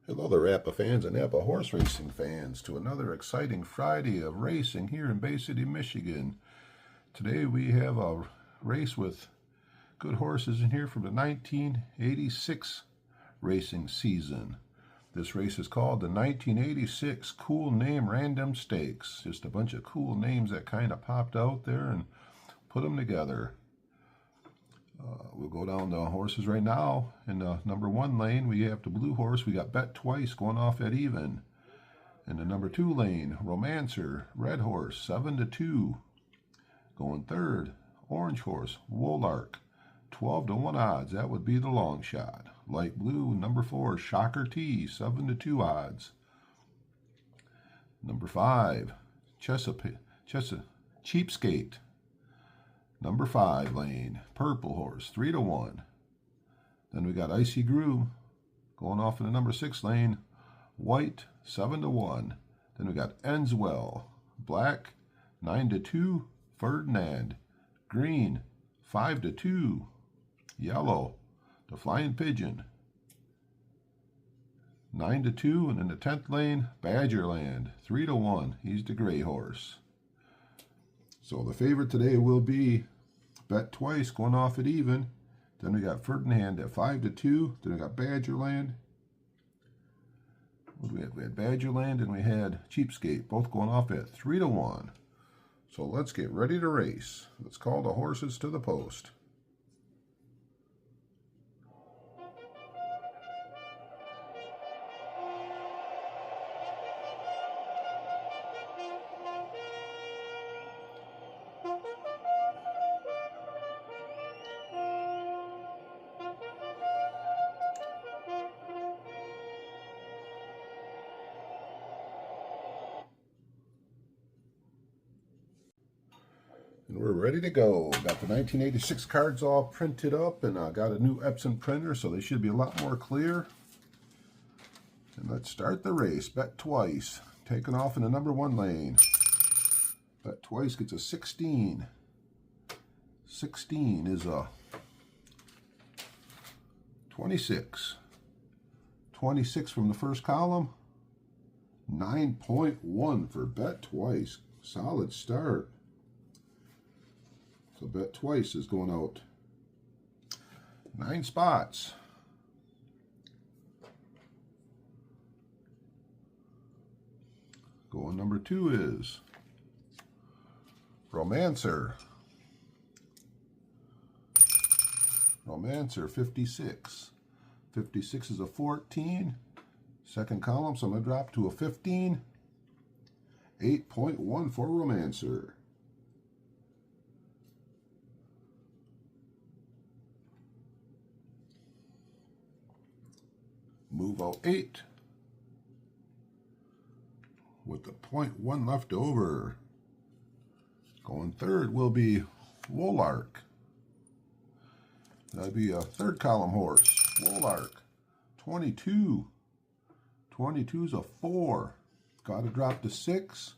Hello there, Apba fans and Apba horse racing fans, to another exciting Friday of racing here in Bay City, Michigan. Today we have a race with good horses in here from the 1986 racing season. This race is called the 1986 Cool Name Random Stakes. Just a bunch of cool names that kind of popped out there and put them together. We'll go down the horses right now. In the number 1 lane, we have the blue horse. We got Bet Twice going off at even. In the number 2 lane, Romancer, red horse, 7-2. Going third, orange horse, Wolark, 12-1 odds. That would be the long shot. Light blue, number 4, Shocker T, 7-2 odds. Number 5, Cheapskate. Number 5 lane, purple horse, 3-1. Then we got Icy Groove going off in the number 6 lane, white, 7-1. Then we got Ends Well, black, 9-2, Ferdinand, green, 5-2, yellow, the Flying Pigeon, 9-2, and in the 10th lane, Badgerland, 3-1. He's the gray horse. So the favorite today will be Bet Twice going off at even. Then we got Ferdinand at 5-2. Then we got Badgerland. What do we have? We had Badgerland and we had Cheapskate, both going off at 3-1. So let's get ready to race. Let's call the horses to the post. And we're ready to go. Got the 1986 cards all printed up, and I got a new Epson printer, so they should be a lot more clear. And let's start the race. Bet Twice, taking off in the number 1 lane. Bet Twice gets a 16. 16 is a 26. 26 from the first column. 9.1 for Bet Twice. Solid start. So Bet Twice is going out 9 spots. Going number 2 is Romancer. Romancer, 56. 56 is a 14. Second column, so I'm going to drop to a 15. 8.1 for Romancer. Move out 8 with the 0.1 left over. Going third will be Wolark. That'd be a 3rd column horse. Wolark, 22. 22's a 4. Got to drop to 6.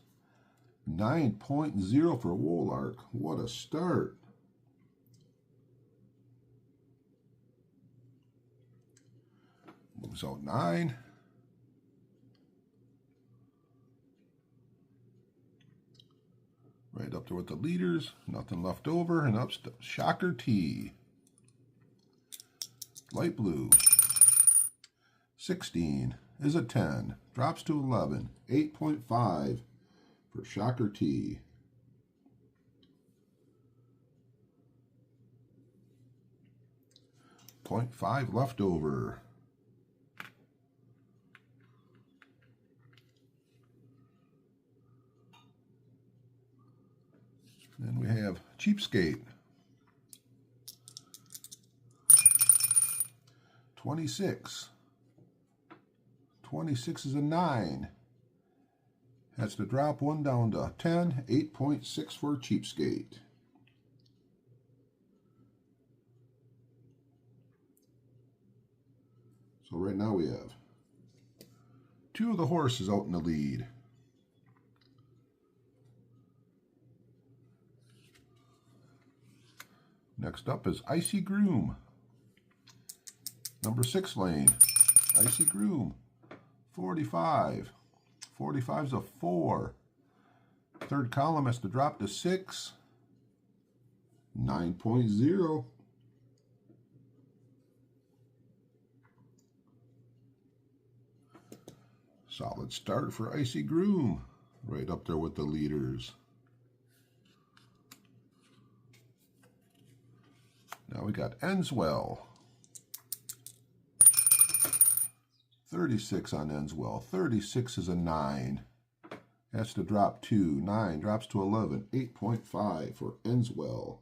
9.0 for Wolark. What a start. Moves out 9. Right up there with the leaders. Nothing left over. And up Shocker T. Light blue. 16 is a 10. Drops to 11. 8.5 for Shocker T. .5 left over. Then we have Cheapskate. 26. 26 is a 9. That's to drop 1 down to 10. 8.6 for Cheapskate. So right now we have 2 of the horses out in the lead. Next up is Icy Groove. Number 6 lane, Icy Groove. 45. 45's a 4. Third column has to drop to 6. 9.0. Solid start for Icy Groom. Right up there with the leaders. Now we got Ends Well. 36 on Ends Well. 36 is a 9. Has to drop 2. 9 drops to 11. 8.5 for Ends Well.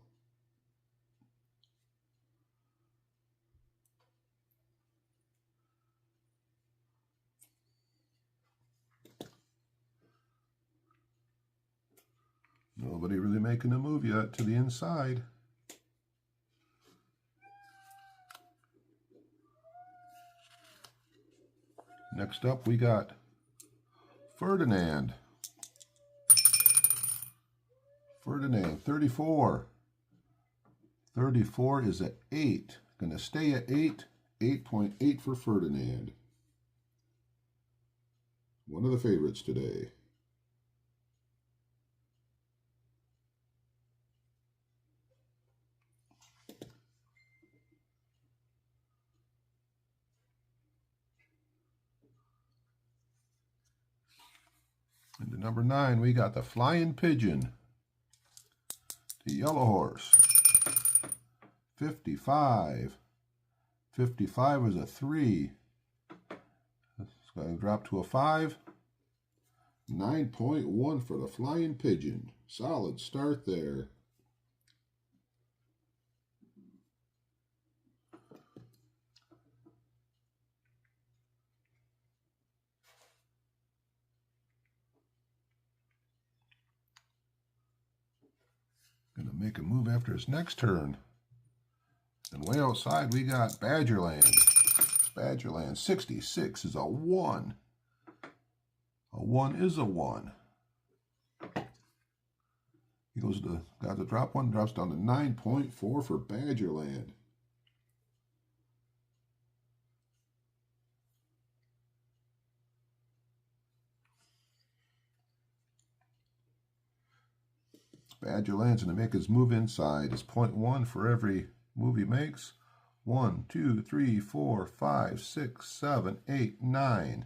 Nobody really making a move yet to the inside. Next up, we got Ferdinand. Ferdinand, 34. 34 is at 8. Going to stay at 8. 8.8 for Ferdinand. One of the favorites today. And to number 9, we got the Flying Pigeon. The yellow horse. 55. 55 is a 3. It's going to drop to a 5. 9.1 for the Flying Pigeon. Solid start there. Going to make a move after his next turn. And way outside we got Badgerland. Badgerland, 66 is a 1. A 1 is a 1. He goes to, got to drop 1, drops down to 9.4 for Badgerland. Badgerland's going to make his move inside. It's 0.1 for every move he makes. 1, 2, 3, 4, 5, 6, 7, 8, 9.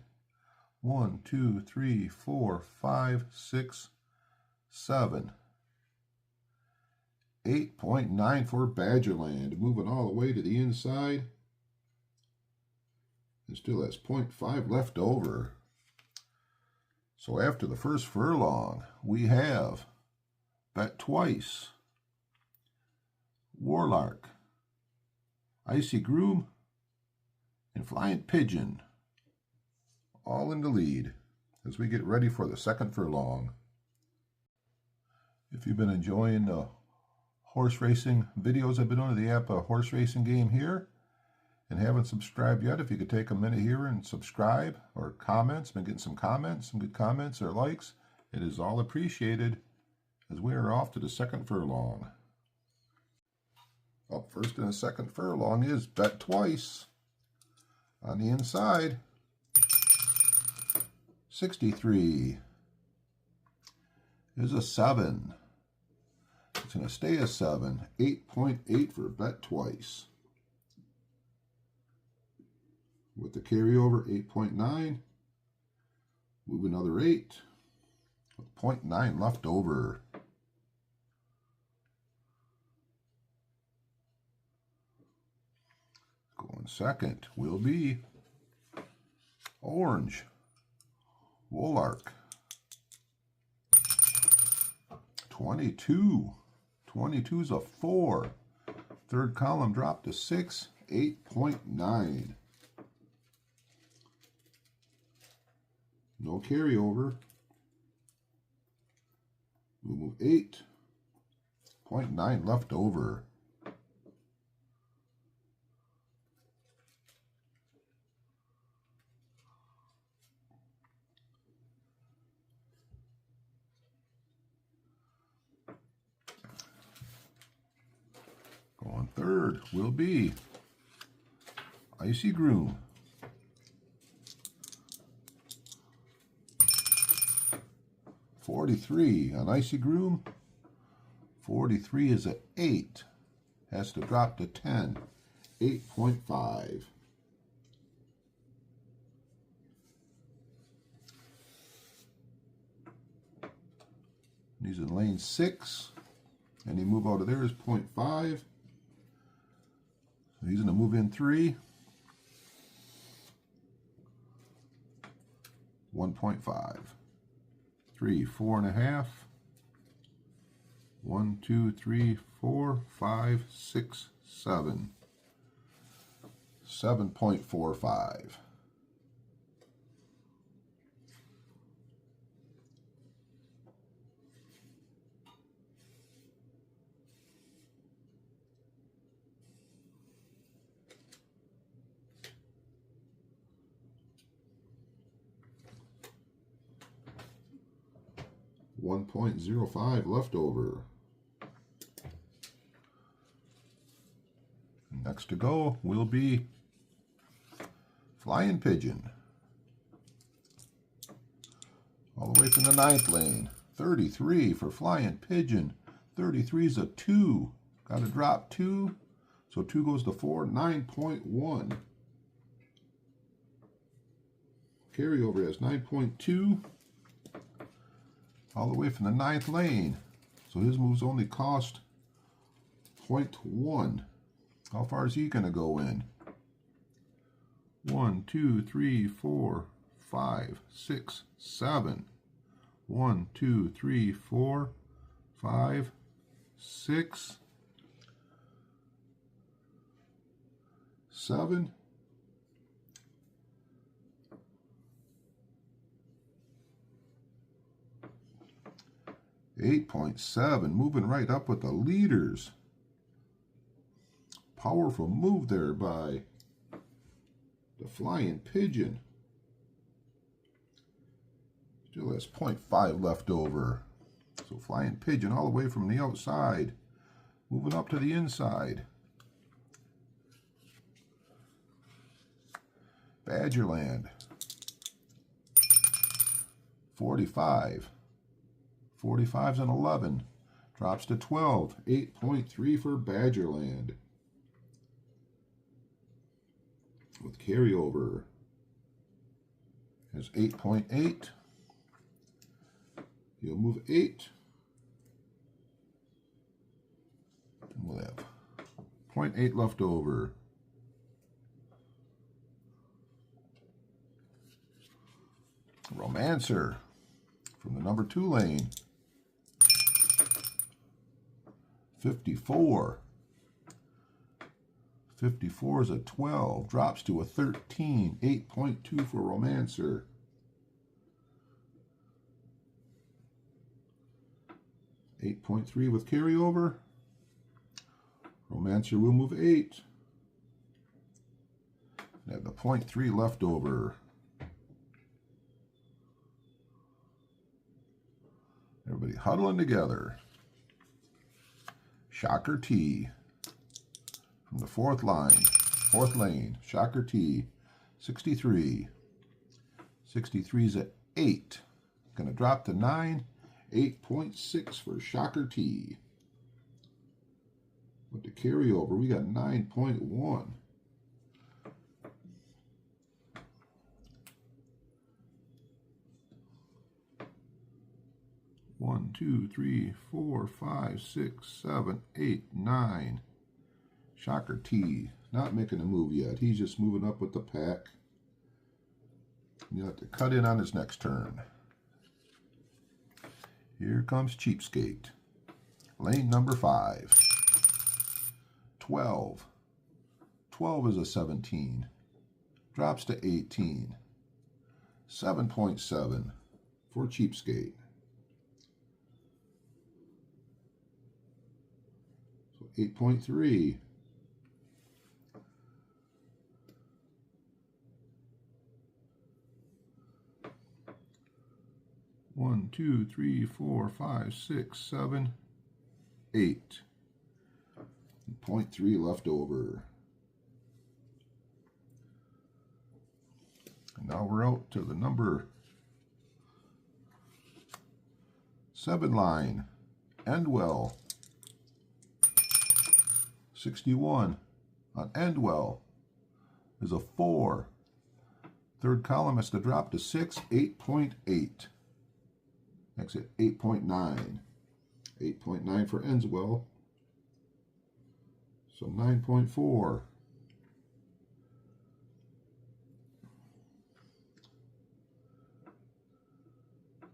1, 2, 3, 4, 5, 6, 7. 8.9 for Badgerland. Moving all the way to the inside. And still has 0.5 left over. So after the first furlong, we have Bet Twice, Warlark, Icy Groom, and Flying Pigeon, all in the lead as we get ready for the second furlong. If you've been enjoying the horse racing videos I've been doing, the Apba horse racing game here, and haven't subscribed yet, if you could take a minute here and subscribe, or comments, been getting some comments, some good comments or likes, it is all appreciated as we are off to the second furlong. Up first in the second furlong is Bet Twice. On the inside, 63 is a 7. It's going to stay a 7. 8.8 for Bet Twice. With the carryover, 8.9. Move another 8. With 0.9 left over. Going second will be Orange Wolark. 22. 22's a 4. Third column dropped to 6. 8.9. No carryover. We'll move 8.9 left over. Going third will be Icy Groom. 43 on Icy Groom. 43 is an 8. Has to drop to 10. 8.5. He's in lane 6. Any move out of there is 0.5. So he's going to move in 3. 1.5. 3, 4.5. 1, 2, 3, 4, 5, 6, 7. 7.45. $1.05 left over. Next to go will be Flying Pigeon. All the way from the 9th lane. 33 for Flying Pigeon. 33 is a 2. Got to drop 2. So 2 goes to 4. 9.1. Carryover has 9.2. All the way from the 9th lane. So his moves only cost 0.1. How far is he going to go in? 1, 2, 3, 4, 5, 6, 7. 1, 2, 3, 4, 5, 6, 7. 8.7, moving right up with the leaders. Powerful move there by the Flying Pigeon. Still has 0.5 left over. So Flying Pigeon all the way from the outside, moving up to the inside. Badgerland. 45. 45's an 11. Drops to 12. 8.3 for Badgerland. With carryover has 8.8. He'll move 8. And we'll have 0.8 left over. Romancer from the number 2 lane. 54. 54 is a 12. Drops to a 13. 8.2 for Romancer. $8.3 with carryover. Romancer will move 8. And have the 0.3 left over. Everybody huddling together. Shocker T from the 4th lane. Shocker T. 63. 63 is at 8. Going to drop to 9. 8.6 for Shocker T. With the carryover, we got 9.1. One, 2, 3, 4, 5, 6, 7, 8, 9. Shocker T. Not making a move yet. He's just moving up with the pack. You'll have to cut in on his next turn. Here comes Cheapskate. Lane number 5. 12. 12 is a 17. Drops to 18. 7.7 for Cheapskate. 8.3. One, 2, 3, 4, 5, 6, 7, 8. 0.3 left over. And now we're out to the number 7 line, Endwell. 61 on Endwell is a 4. Third column has to drop to 6, 8.8. Exit 8.9. 8.9 for Endwell. So 9.4.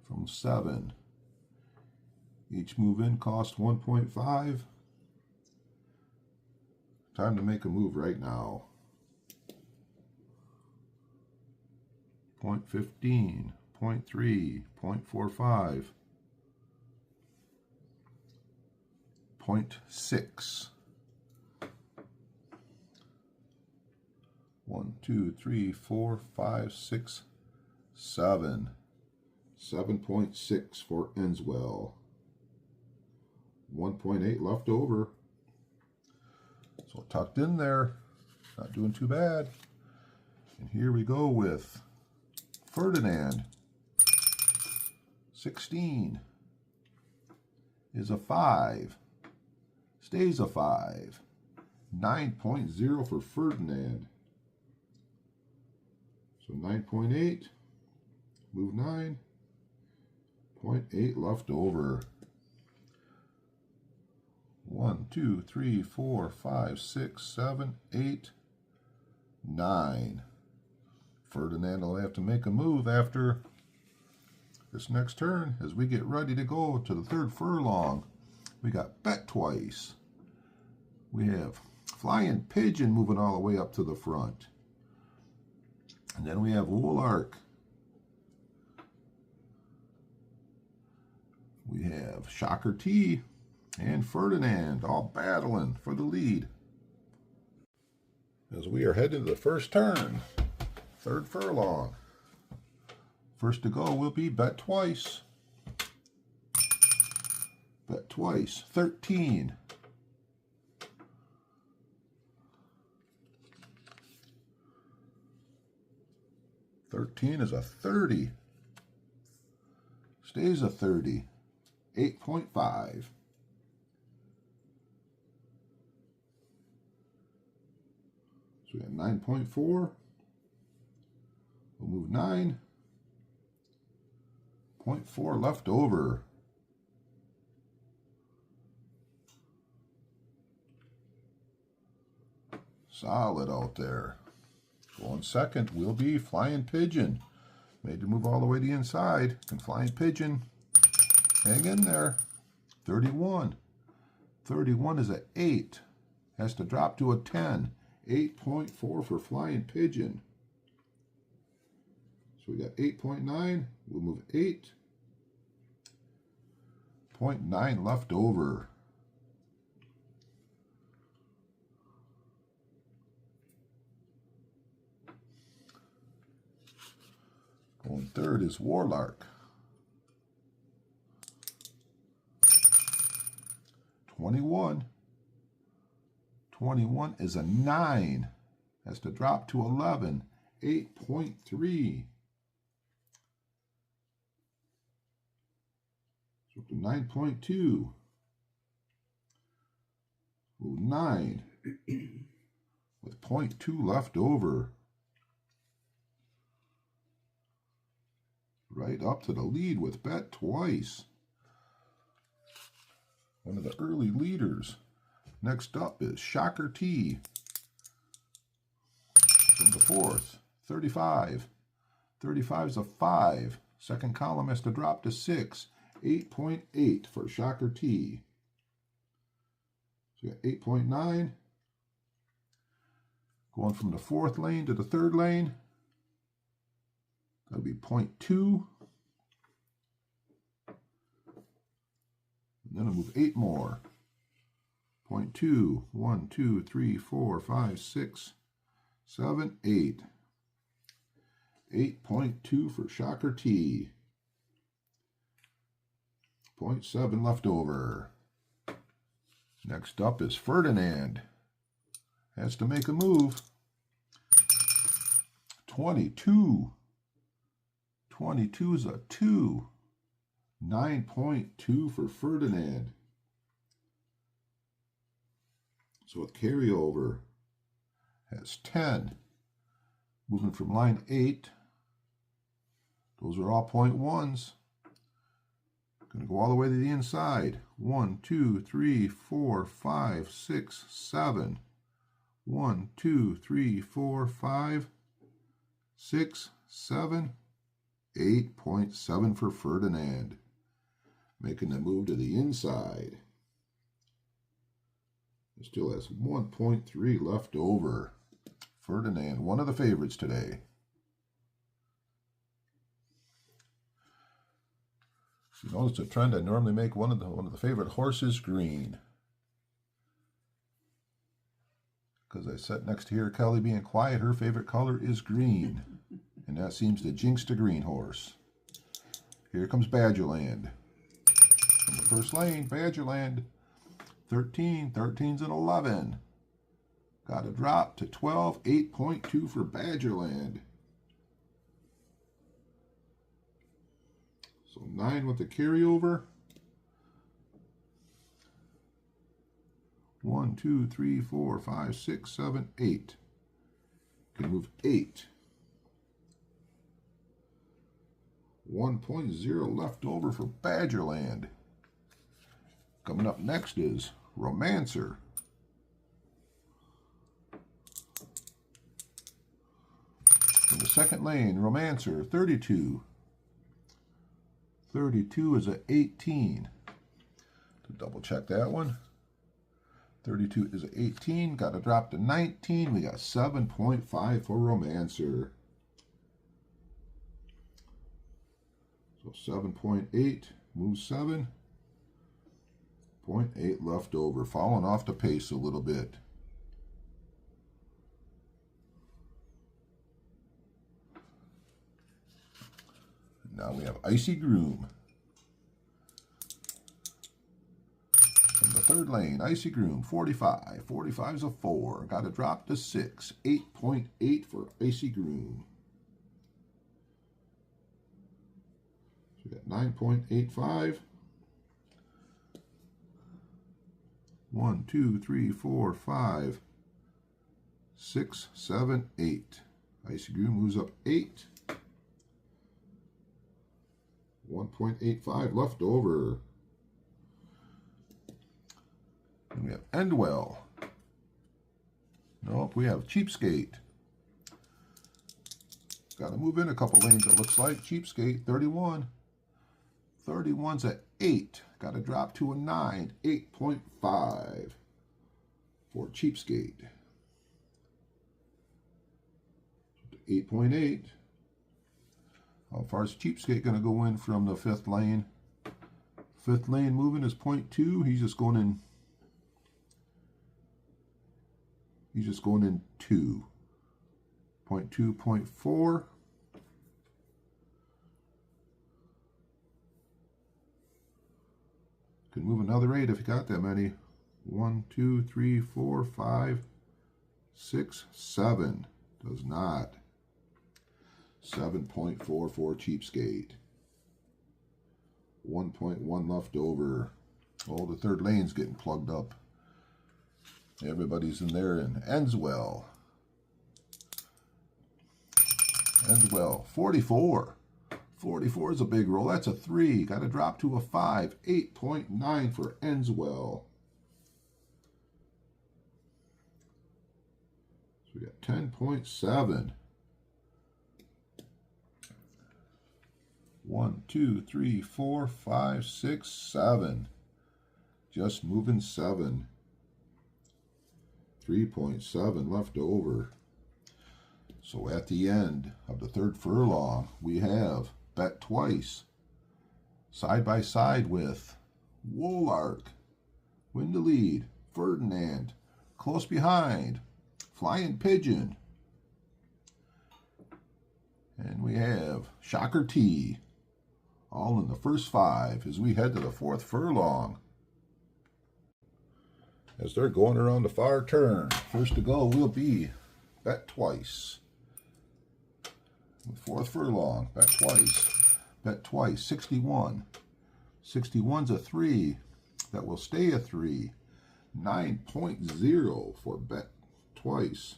From 7. Each move in cost 1.5. Time to make a move right now. 0.15, 0.3, 0.45, 0.6. 1, 2, 3, 4, 5, 6, 7. 7.6 for Enswell. 1.8 left over. So tucked in there. Not doing too bad. And here we go with Ferdinand. 16 is a 5. Stays a 5. 9.0 for Ferdinand. So 9.8. Move 9. 0.8 left over. 1, 2, 3, 4, 5, 6, 7, 8, 9. Ferdinand will have to make a move after this next turn as we get ready to go to the third furlong. We got Bet Twice. We have Flying Pigeon moving all the way up to the front. And then we have Wolark. We have Shocker T and Ferdinand all battling for the lead. As we are heading to the first turn, third furlong. First to go will be Bet Twice. Bet Twice, 13. Is a 30. Stays a 30. 8.5. So we got 9.4. We'll move 9. 0.4 left over. Solid out there. Going second will be Flying Pigeon. Made to move all the way to the inside. And Flying Pigeon, hang in there. 31. 31 is an 8. Has to drop to a 10. 8.4 for Flying Pigeon. So we got 8.9. We'll move 8. 0.9 left over. Going third is Wolark. 21. 21 is a 9. Has to drop to 11. 8.3. So up to 9.2. Move 9. With 0.2 left over. Right up to the lead with Bet Twice. One of the early leaders. Next up is Shocker T. From the fourth, 35. 35 is a 5. Second column has to drop to 6. 8.8 for Shocker T. So we got 8.9. Going from the fourth lane to the third lane. That'll be 0.2. And then I'll move 8 more. 0.2. 1, 2, 3, 4, 5, 6, 7, 8. 8.2 for Shocker T. 0.7 left over. Next up is Ferdinand. Has to make a move. 22. 22 is a 2. 9.2 for Ferdinand. So with carryover has 10. Moving from line 8. Those are all 0.1s. Going to go all the way to the inside. 1, 2, 3, 4, 5, 6, 7. 1, 2, 3, 4, 5, 6, 7, 8.7 for Ferdinand. Making the move to the inside. It still has 1.3 left over. Ferdinand, one of the favorites today. So you notice a trend. I normally make one of the favorite horses green. Because I sat next to here, Kelly being quiet, her favorite color is green. And that seems to jinx the green horse. Here comes Badgerland. From the first lane, Badgerland. 13, 13's an 11. Got a drop to 12, 8.2 for Badgerland. So 9 with the carryover. 1, 2, 3, 4, 5, 6, 7, 8. Can move 8. 1.0 left over for Badgerland. Coming up next is Romancer. In the second lane, Romancer, 32. 32 is an 18. To double check that one. 32 is an 18. Got to drop to 19. We got 7.5 for Romancer. So 7.8 moves 7. 0.8 left over. Falling off the pace a little bit. Now we have Icy Groom. In the third lane, Icy Groom, 45. 45 is a 4. Got to drop to 6. 8.8 for Icy Groom. So we got 9.85. 1, 2, 3, 4, 5, 6, 7, 8. Icy Groom moves up 8. 1.85 left over. And we have Endwell. Nope, we have Cheapskate. Got to move in a couple lanes, it looks like. Cheapskate, 31. 31's at 8. Got to drop to a 9. 8.5 for Cheapskate. 8.8. How far is Cheapskate going to go in from the fifth lane? Fifth lane moving is 0.2. He's just going in. He's just going in 2. 0.2, 0.4. Can move another 8 if you got that many. 1, 2, 3, 4, 5, 6, 7. Does not. 7.4 for Cheapskate. 1.1 left over. Oh, the third lane's getting plugged up. Everybody's in there and ends well. Ends well. 44. 44 is a big roll. That's a 3. Got to drop to a 5. 8.9 for Enswell. So we got 10.7. 1, 2, 3, 4, 5, 6, 7. Just moving 7. 3.7 left over. So at the end of the third furlong, we have Bet Twice, side by side with Wolark, Win the Lead, Ferdinand, close behind, Flying Pigeon. And we have Shocker T, all in the first 5 as we head to the fourth furlong. As they're going around the far turn, first to go will be Bet Twice. The fourth furlong, Bet Twice. Bet Twice, 61. 61's a 3. That will stay a 3. 9.0 for Bet Twice.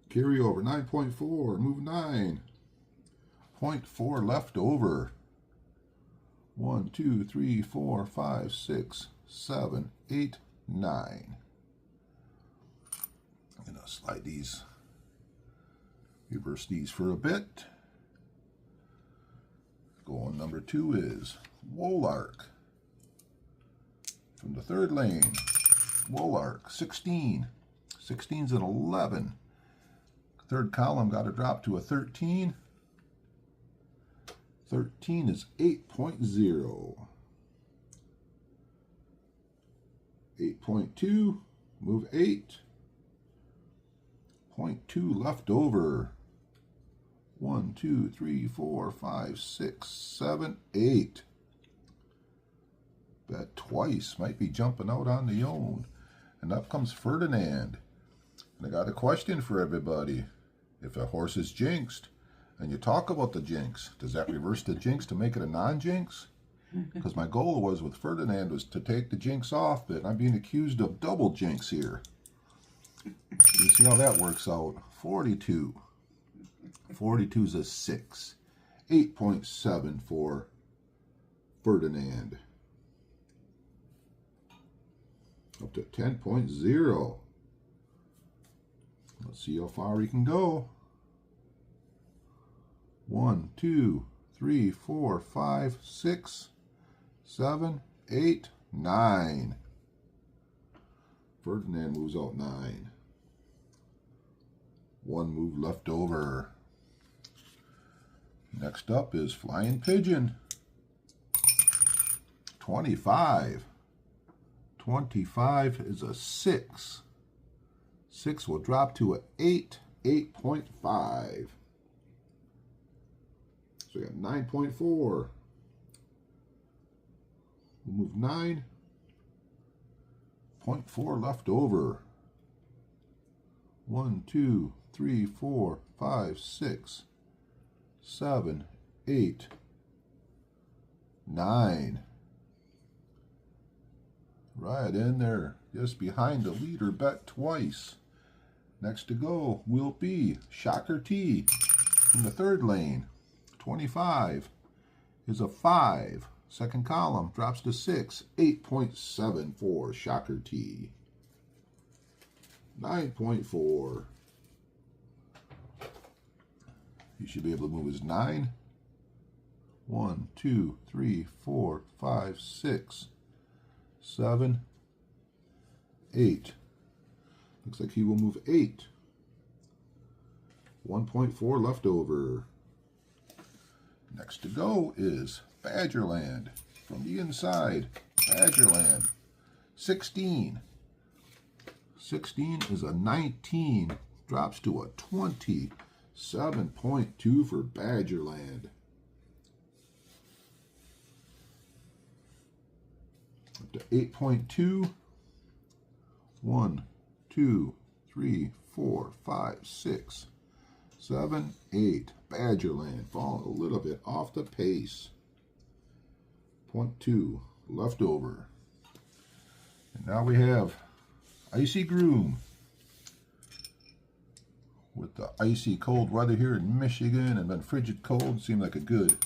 Carry over 9.4. Move 9. 0.4 left over. 1, 2, 3, 4, 5, 6, 7, 8, 9. I'm going to slide these, reverse these for a bit. Going number 2 is Wolark. From the third lane, Wolark, 16. 16's an 11. Third column got to drop to a 13. 13 is 8.0. 8.2, move 8. 0.2 left over. 1, 2, 3, 4, 5, 6, 7, 8. Bet Twice might be jumping out on the own. And up comes Ferdinand. And I got a question for everybody. If a horse is jinxed, and you talk about the jinx, does that reverse the jinx to make it a non-jinx? Because my goal was with Ferdinand was to take the jinx off, but I'm being accused of double jinx here. You see how that works out. 42. 42's a 6. 8.7 for Ferdinand. Up to 10.0. Let's see how far we can go. 1, 2, 3, 4, 5, 6, 7, 8, 9. Ferdinand moves out 9. 1 move left over. Next up is Flying Pigeon. 25. 25 is a 6. 6 will drop to an 8. 8.5. So we got 9.4. We'll move 9. 0.4 left over. 1, 2, 3, 4, 5, 6, 7, 8, 9. Right in there, just behind the leader, Bet Twice. Next to go will be Shocker T from the third lane. 25 is a 5. Second column drops to 6. 8.7 for Shocker T. 9.4. You should be able to move his 9. 1, 2, 3, 4, 5, 6, 7, 8. Looks like he will move 8. 1.4 left over. Next to go is Badgerland. From the inside, Badgerland. 16. 16 is a 19. Drops to a 20. 7.2 for Badgerland. Up to 8.2. 1, 2, 3, 4, 5, 6, 7, 8. Badgerland falling a little bit off the pace. 0.2 left over. And now we have Icy Groom. With the icy cold weather here in Michigan and then frigid cold, seemed like a good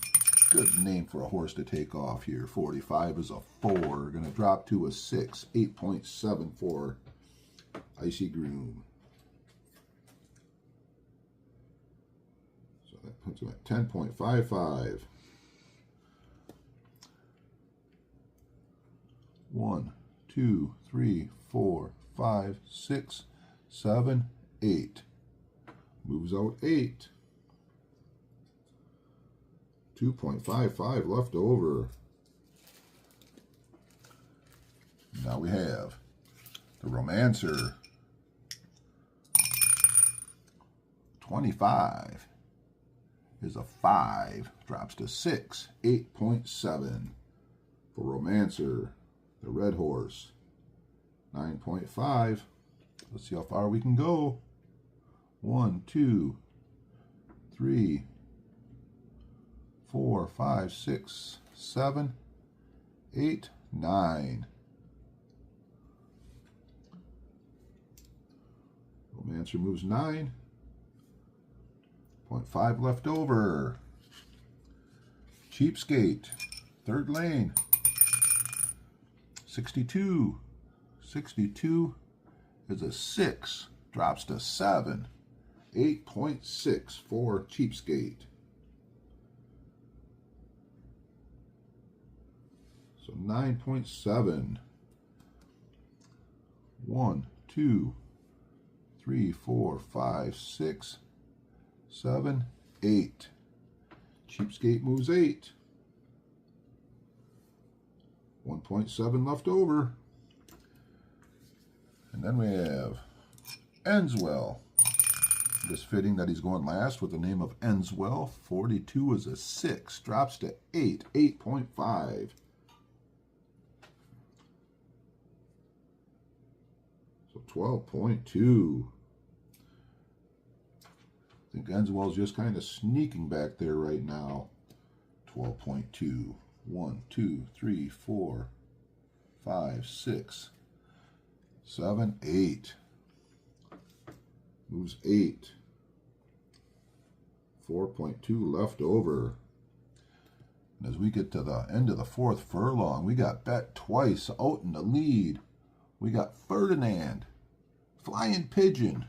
name for a horse to take off here. 45 is a 4. Going to drop to a 6. 8.7 for Icy Groom. So that puts him at 10.55. 1, 2, 3, 4, 5, 6, 7, 8. Moves out 8. 2.55 left over. Now we have the Romancer. 25 is a 5. Drops to 6. 8.7 for Romancer, the red horse. 9.5. Let's see how far we can go. 1, 2, 3, 4, 5, 6, 7, 8, 9. Romancer moves 9. 0.5 left over. Cheapskate, third lane. 62. 62 is a 6. Drops to 7. 8.6 for Cheapskate. So 9.7. 1, 2, 3, 4, 5, 6, 7, 8. Cheapskate moves 8. 1.7 left over. And then we have Enswell. Just fitting that he's going last with the name of Enswell. 42 is a 6. Drops to 8. 8.5. So 12.2. I think Enswell's just kind of sneaking back there right now. 12.2. 1, 2, 3, 4, 5, 6, 7, 8. Moves 8. 4.2 left over. And as we get to the end of the fourth furlong, we got Bet Twice out in the lead. We got Ferdinand, Flying Pigeon,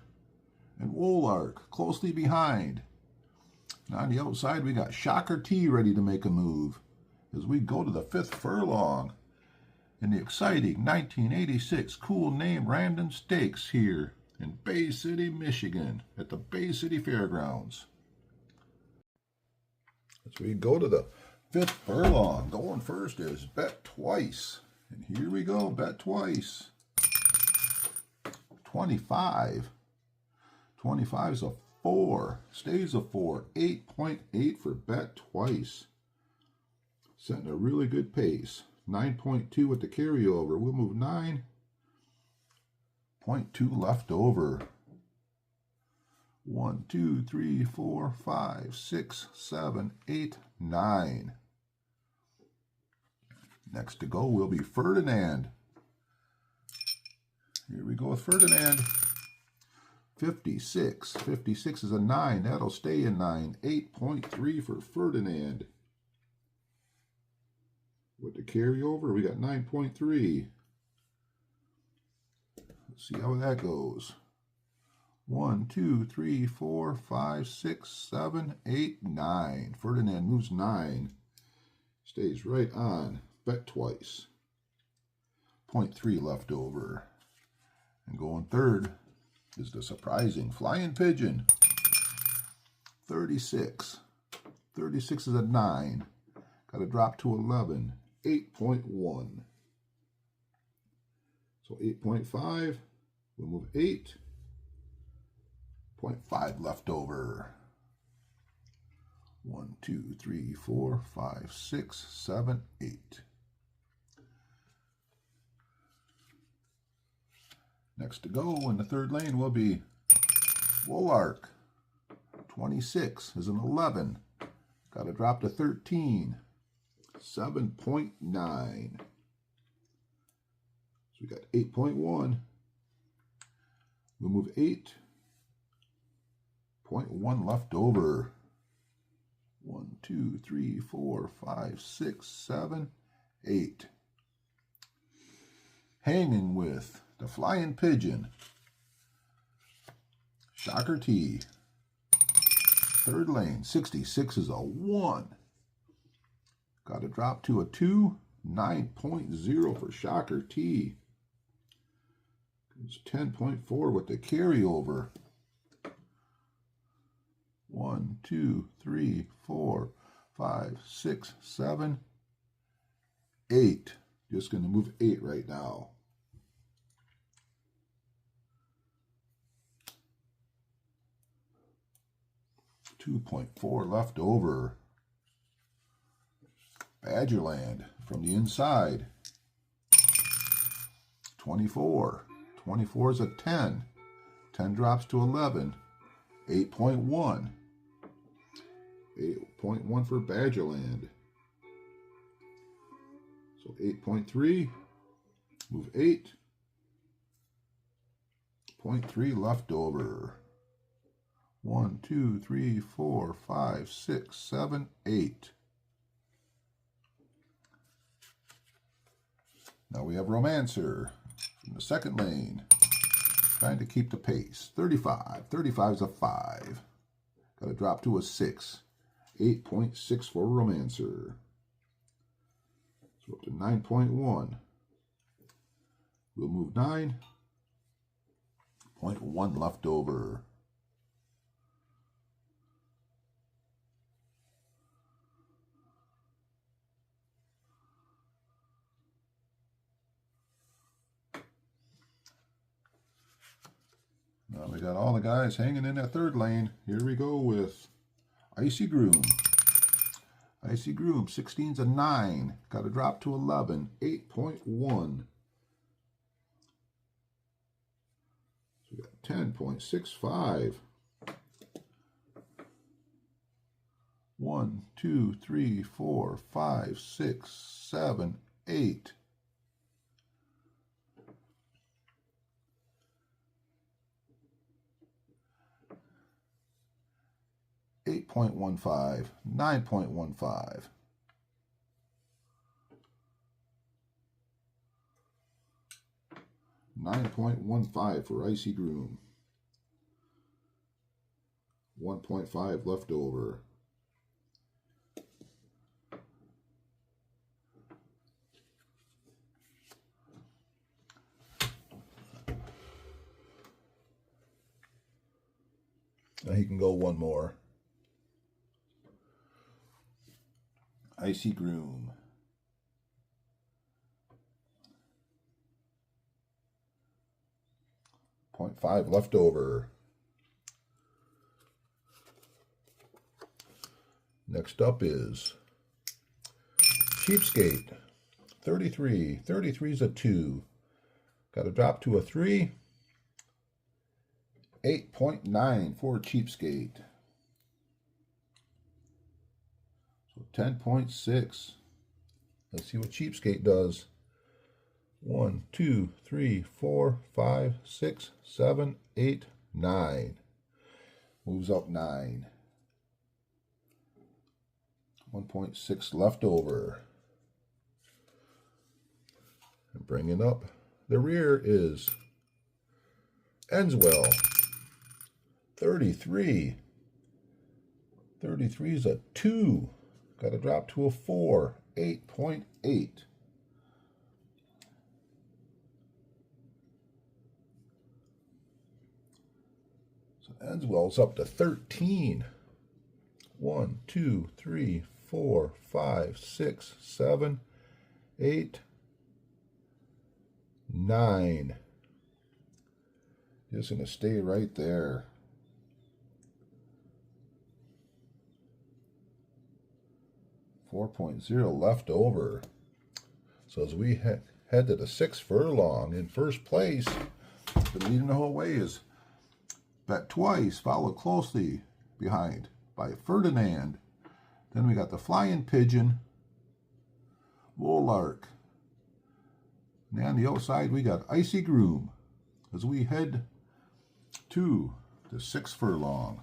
and Wolark closely behind. And on the outside, we got Shocker T ready to make a move as we go to the fifth furlong in the exciting 1986 Cool Name Random Stakes here in Bay City, Michigan at the Bay City Fairgrounds. As we go to the fifth furlong, going first is Bet Twice. And here we go, Bet Twice. 25. 25 is a 4. Stays a 4. 8.8 for Bet Twice. Setting a really good pace. 9.2 with the carryover. We'll move 9. 0.2 left over. 1, 2, 3, 4, 5, 6, 7, 8, 9. Next to go will be Ferdinand. Here we go with Ferdinand. 56. 56 is a 9. That'll stay a 9. 8.3 for Ferdinand. With the carryover, we got 9.3. Let's see how that goes. 1, 2, 3, 4, 5, 6, 7, 8, 9. Ferdinand moves 9. Stays right on. Bet Twice. 0.3 left over. And going third is the surprising Flying Pigeon. 36. 36 is a 9. Got to drop to 11. 8.1. So 8.5. We'll move 8. 0.5 left over. 1, 2, 3, 4, 5, 6, 7, 8. Next to go in the third lane will be Wolark. 26 is an 11. Got to drop to 13. 7.9. So we got 8.1. We'll move 8.1 left over. 1, 2, 3, 4, 5, 6, 7, 8. Hanging with the Flying Pigeon. Shocker T. Third lane, 66 is a 1. Got to drop to a 2. 9.0 for Shocker T. It's 10.4 with the carryover. 1, 2, 3, 4, 5, 6, 7, 8. Just going to move 8 right now. $2.4 left over. Badgerland from the inside. 24. 24 is a 10. 10 drops to 11. 8.1. 8.1 for Badgerland. So 8.3, move 8. 0.3 left over. 1, 2, 3, 4, 5, 6, 7, 8. Now we have Romancer from the second lane, trying to keep the pace. 35. 35 is a 5. Got to drop to a 6. 8.6 for Romancer. So up to 9.1. We'll move 9. 0.1 left over. Now we got all the guys hanging in that third lane. Here we go with Icy Groom. Icy Groom, 16's a 9. Got to drop to 11. 8.1. So we got 10.65. 1, 2, 3, 4, 5, 6, 7, 8. 8.15, 9.15. 9.15 for Icy Groom. 1.5 left over. Now he can go one more. Icy Groom. .5 left over. Next up is Cheapskate. 33. 33 is a 2. Got to drop to a 3. 8.9 for Cheapskate. So 10.6. Let's see what Cheapskate does. 1, 2, 3, 4, 5, 6, 7, 8, 9. Moves up 9. 1.6 left over. And bringing up the rear is Enswell. 33. 33 is a 2. Got to drop to a 4. 8.8. So Enswell's up to 13. 1, 2, 3, 4, 5, 6, 7, 8, 9. Just going to stay right there. 4.0 left over. So as we head to the 6th furlong, in first place, been leading the whole way is Bet Twice, followed closely behind by Ferdinand. Then we got the Flying Pigeon, Wolark. And on the outside we got Icy Groom as we head to the 6th furlong.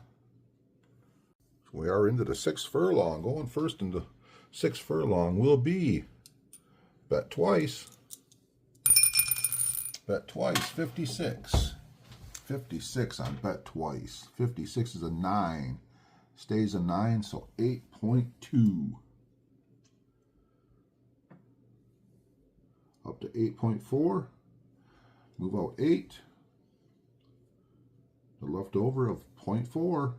So we are into the 6th furlong. Going first into 6th furlong will be Bet Twice. Bet Twice, 56. 56 on Bet Twice. 56 is a 9. Stays a 9, so 8.2. Up to 8.4. Move out 8. The leftover of 0.4.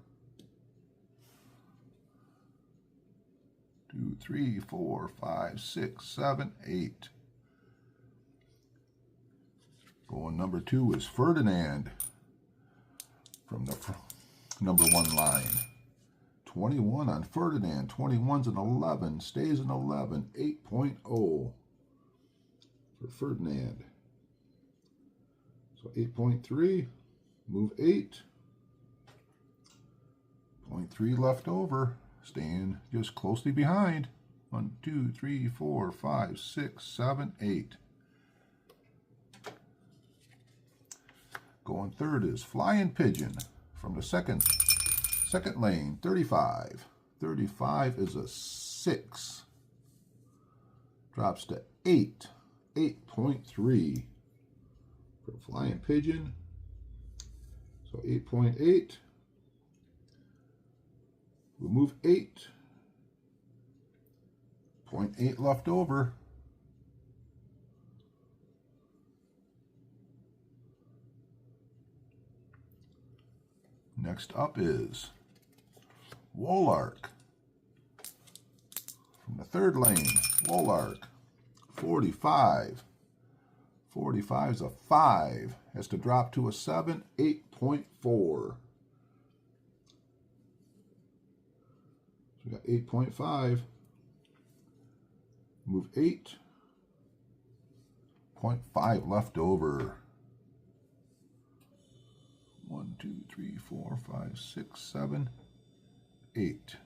2, 3, 4, 5, 6, 7, 8. Going number 2 is Ferdinand from the number 1 line. 21 on Ferdinand. 21's an 11. Stays an 11. 8.0 for Ferdinand. So 8.3. Move 8. 0.3 left over. Staying just closely behind 1, 2, 3, 4, 5, 6, 7, 8. Going third is Flying Pigeon from the second lane, 35. 35 is a 6. Drops to 8. 8.3 for Flying Pigeon. So 8.8. We'll move 8. 0.8 left over. Next up is Wolark. From the third lane, Wolark, 45. 45 is a 5. Has to drop to a 7, 8.4. So we got 8.5. Move 8.5 left over. 1, 2, 3, 4, 5, 6, 7, 8.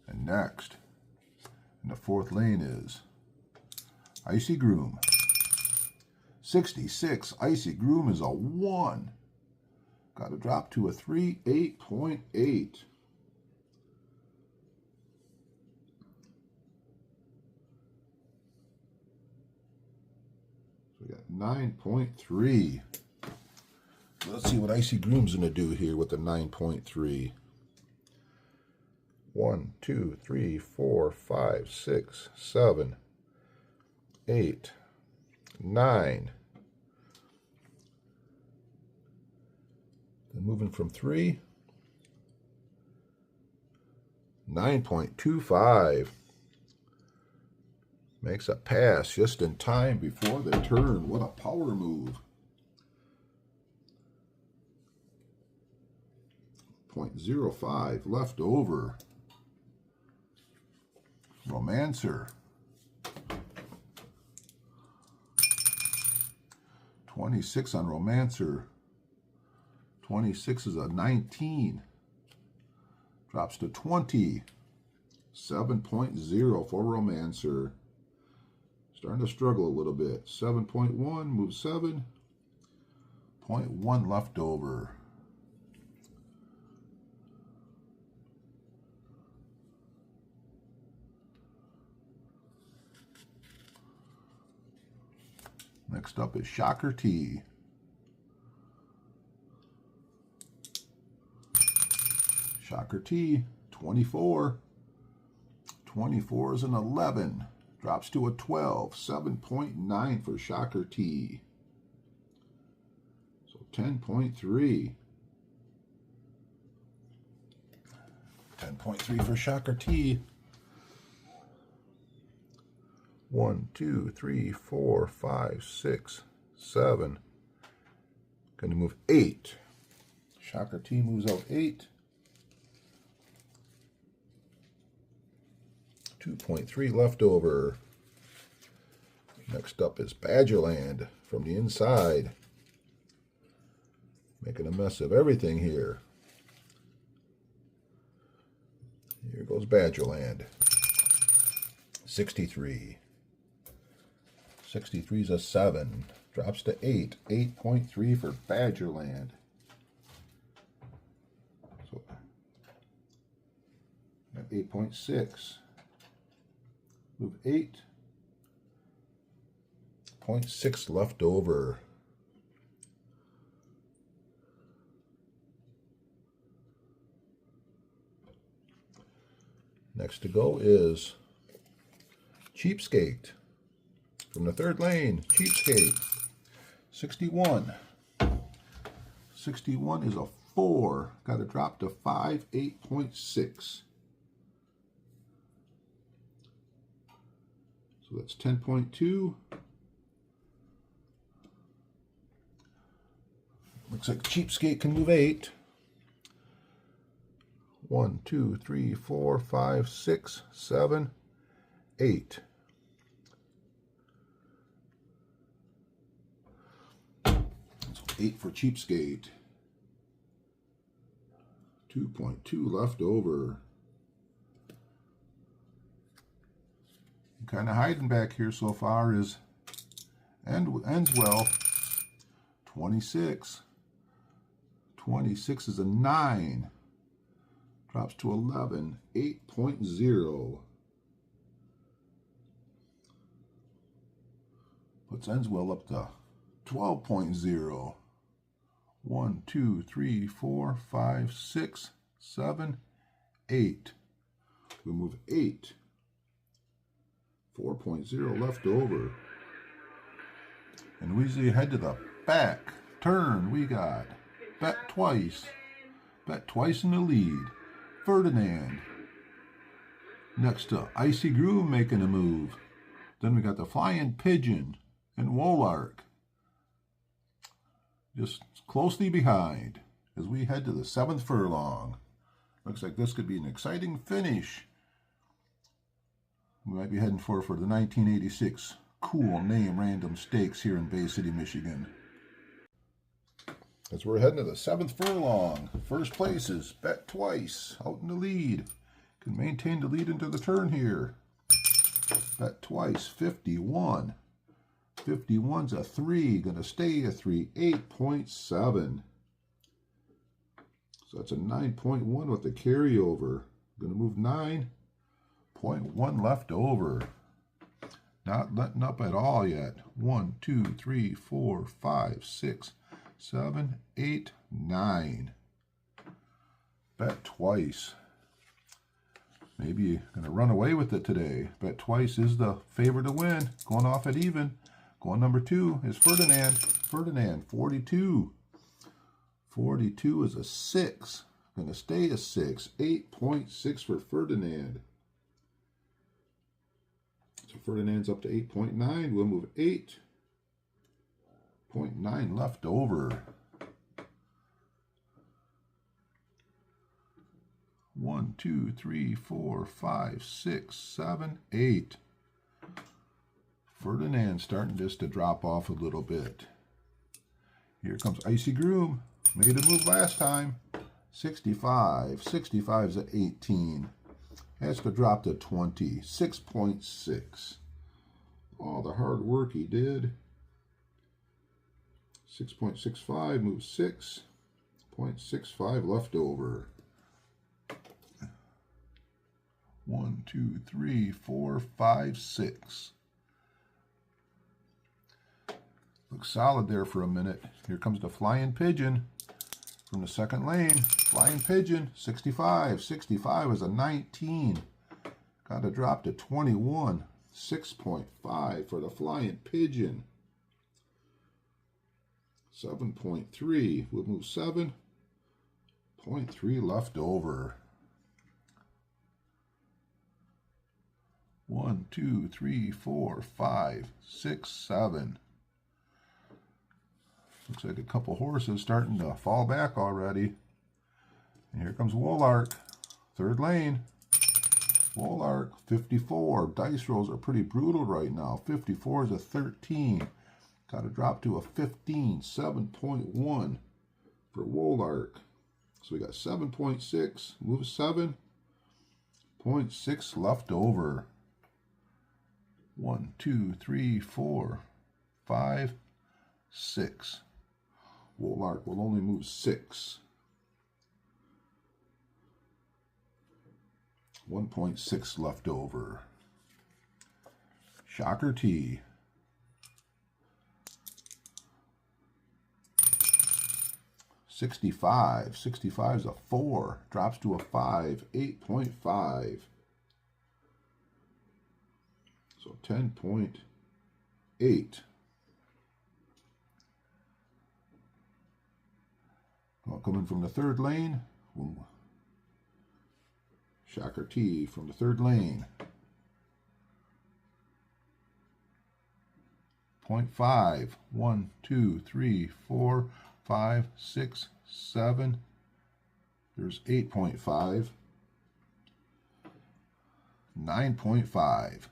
And next, in the fourth lane is Icy Groom. 66. Icy Groom is a 1. Got to drop to a 3, 8.8. So we got 9.3. Let's see what Icy Groom's going to do here with the 9.3. 1, 2, 3, 4, 5, 6, 7, 8, 9. Then moving from 3, 9.25. Makes a pass just in time before the turn. What a power move. 0.05 left over. Romancer. 26 on Romancer. 26 is a 19. Drops to 20. 7.0 for Romancer. Starting to struggle a little bit. 7.1, move 7. 0.1 left over. Next up is Shocker T. Shocker T, 24. 24 is an 11. Drops to a 12. 7.9 for Shocker T. So 10.3. 10.3 for Shocker T. 1, 2, 3, 4, 5, 6, 7. Going to move 8. Shocker T moves out 8. 2.3 left over. Next up is Badgerland from the inside. Making a mess of everything here. Here goes Badgerland. 63. 63 is a 7. Drops to 8. 8.3 for Badgerland. So, 8.6. Move 8.6 left over. Next to go is Cheapskate. From the third lane, Cheapskate. 61. 61 is a 4. Got to drop to 5, 8.6. So that's 10.2. Looks like Cheapskate can move 8. 1, 2, 3, 4, 5, 6, 7, 8. So 8 for Cheapskate. 2.2 left over. Kind of hiding back here so far is ends well. 26. 26 is a 9. Drops to 11. 8.0. Puts Enswell up to 12.0. 1, 2, 3, 4, 5, 6, 7, 8. We move 8. 4.0 left over. And we head to the back turn. We got Bet Twice. Bet Twice in the lead. Ferdinand. Next to Icy Groove making a move. Then we got the Flying Pigeon and Wolark just closely behind as we head to the 7th furlong. Looks like this could be an exciting finish. We might be heading for the 1986 Cool Name Random Stakes here in Bay City, Michigan. As we're heading to the 7th furlong, first place is Bet Twice out in the lead. Can maintain the lead into the turn here. Bet Twice, 51. 51's a 3, going to stay a 3, 8.7. So that's a 9.1 with the carryover. Going to move 9.1 left over. Not letting up at all yet. 1, 2, 3, 4, 5, 6, 7, 8, 9. Bet Twice. Maybe going to run away with it today. Bet Twice is the favorite to win. Going off at even. Going number 2 is Ferdinand. Ferdinand, 42. 42 is a 6. Going to stay a 6. 8.6 for Ferdinand. So Ferdinand's up to 8.9. We'll move 8.9 left over. 1, 2, 3, 4, 5, 6, 7, 8. Ferdinand starting just to drop off a little bit. Here comes Icy Groom. Made a move last time. 65. 65's at 18. Has to drop to 20. 6.6. All the hard work he did. 6.65 moves 6.65 left over. 1, 2, 3, 4, 5, 6. Looks solid there for a minute. Here comes the Flying Pigeon from the second lane. Flying Pigeon, 65. 65 is a 19. Got to drop to 21. 6.5 for the Flying Pigeon. 7.3. We'll move 7.3 left over. 1, 2, 3, 4, 5, 6, 7. Looks like a couple horses starting to fall back already. And here comes Wolark, third lane. Wolark, 54. Dice rolls are pretty brutal right now. 54 is a 13. Got to drop to a 15. 7.1 for Wolark. So we got 7.6. Move 7.6 left over. 1, 2, 3, 4, 5, 6. Wolark will only move 6. 1.6 left over. Shocker T. 65. 65 is a 4. Drops to a 5. 8.5. So 10.8. Well, coming from the third lane. Ooh. Shocker T from the third lane. 0.5. 1, 2, 3, 4, 5, 6, 7. There's 8.5. 9.5.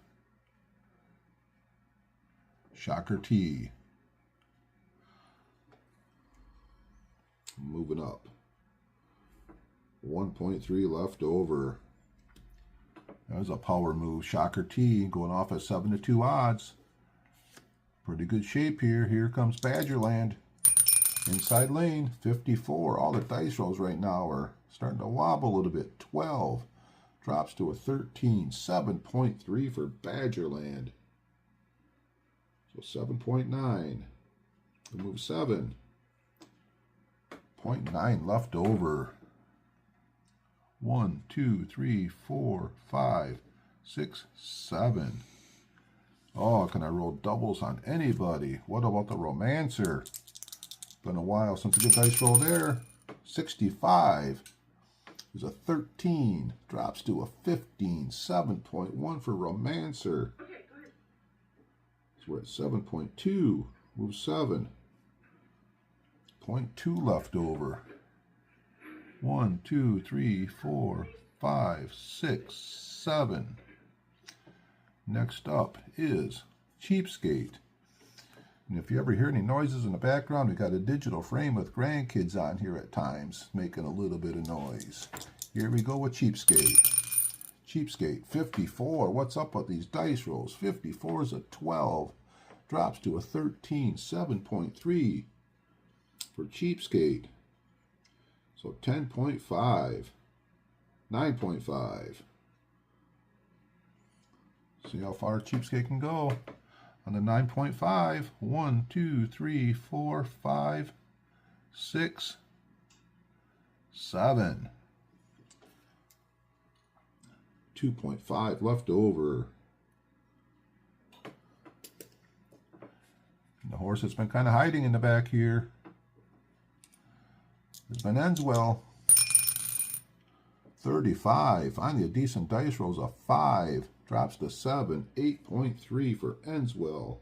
Shocker T. Moving up. 1.3 left over. That was a power move. Shocker T going off at 7-2 odds. Pretty good shape here. Here comes Badgerland. Inside lane, 54. All the dice rolls right now are starting to wobble a little bit. 12. Drops to a 13. 7.3 for Badgerland. So 7.9. We move 7. 0.9 left over. 1, 2, 3, 4, 5, 6, 7. Oh, can I roll doubles on anybody? What about the Romancer? Been a while since a good dice roll there. 65. There's a 13. Drops to a 15. 7.1 for Romancer. So we're at 7.2. Move 7. 0.2 left over. 1, 2, 3, 4, 5, 6, 7. Next up is Cheapskate. And if you ever hear any noises in the background, we got a digital frame with grandkids on here at times, making a little bit of noise. Here we go with Cheapskate. Cheapskate, 54. What's up with these dice rolls? 54 is a 12. Drops to a 13. 7.3 for Cheapskate. So 10.5. 9.5. See how far Cheapskate can go. On the 9.5, 1, 2, 3, 4, 5, 6, 7. 2.5 left over. And the horse that's been kind of hiding in the back here has been Enswell. 35. Finally, a decent dice rolls a 5. Drops to 7. 8.3 for Enswell.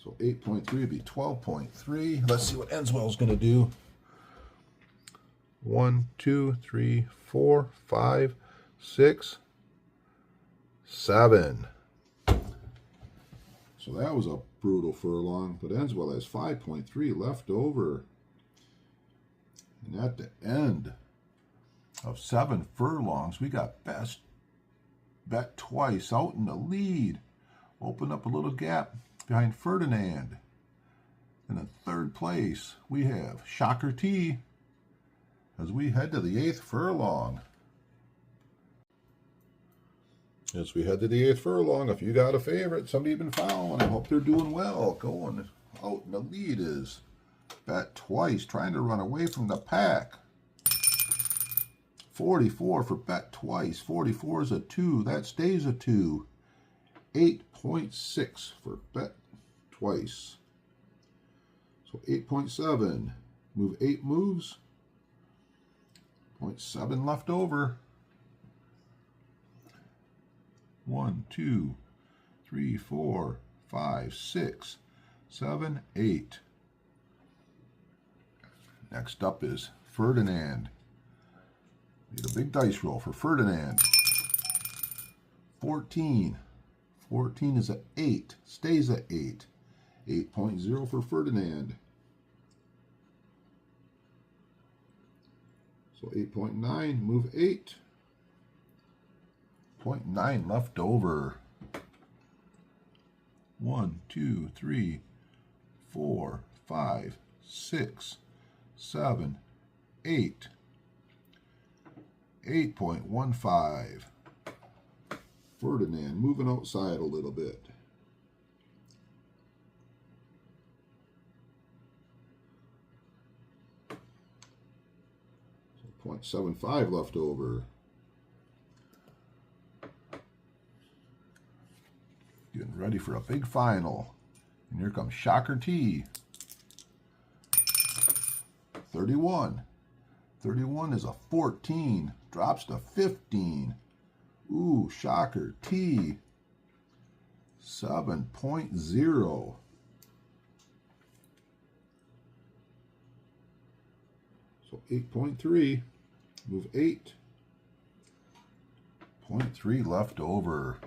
So 8.3 would be 12.3. Let's see what Enswell's going to do. 1, 2, 3, 4, 5, 6, 7. So that was a brutal furlong, but Enswell has 5.3 left over. And at the end of 7 furlongs, we got Best Bet Twice out in the lead. Open up a little gap behind Ferdinand. And in third place, we have Shocker T as we head to the 8th furlong. As we head to the 8th furlong, if you got a favorite, somebody you've been following, I hope they're doing well. Going out in the lead is Bet Twice, trying to run away from the pack. 44 for Bet Twice. 44 is a 2. That stays a 2. 8.6 for Bet Twice. So 8.7. Move 8 moves. 0.7 left over. 1, 2, 3, 4, 5, 6, 7, 8. Next up is Ferdinand. Need a big dice roll for Ferdinand. 14. 14 is an 8. Stays at 8. 8.0 for Ferdinand. So 8.9, move 8. 0.9 left over. 1, 2, 3, 4, 5, 6, 7, 8. 8.15. Ferdinand moving outside a little bit. So 0.75 left over. Getting ready for a big final. And here comes Shocker T. 31. 31 is a 14. Drops to 15. Ooh, Shocker T. 7.0. So 8.3. Move 8. 0.3 left over.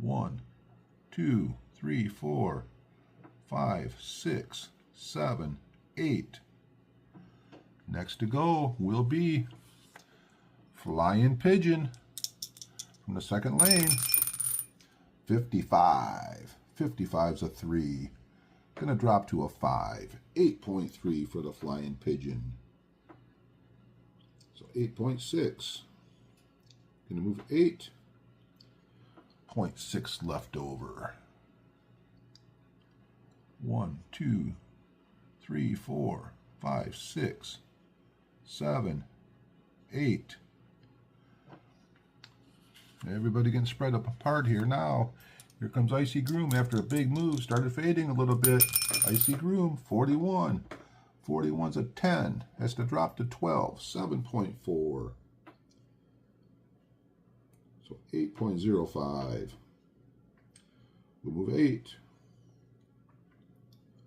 1, 2, 3, 4, 5, 6, 7, 8. Next to go will be Flying Pigeon from the second lane. 55. 55's a 3. Gonna drop to a 5. 8.3 for the Flying Pigeon. So 8.6. Gonna move 8.6 left over. 1, 2, 3, 4, 5, 6, 7, 8. Everybody getting spread up apart here now. Here comes Icy Groom after a big move. Started fading a little bit. Icy Groom, 41. 41's a 10. Has to drop to 12. 7.4. So 8.05. We'll move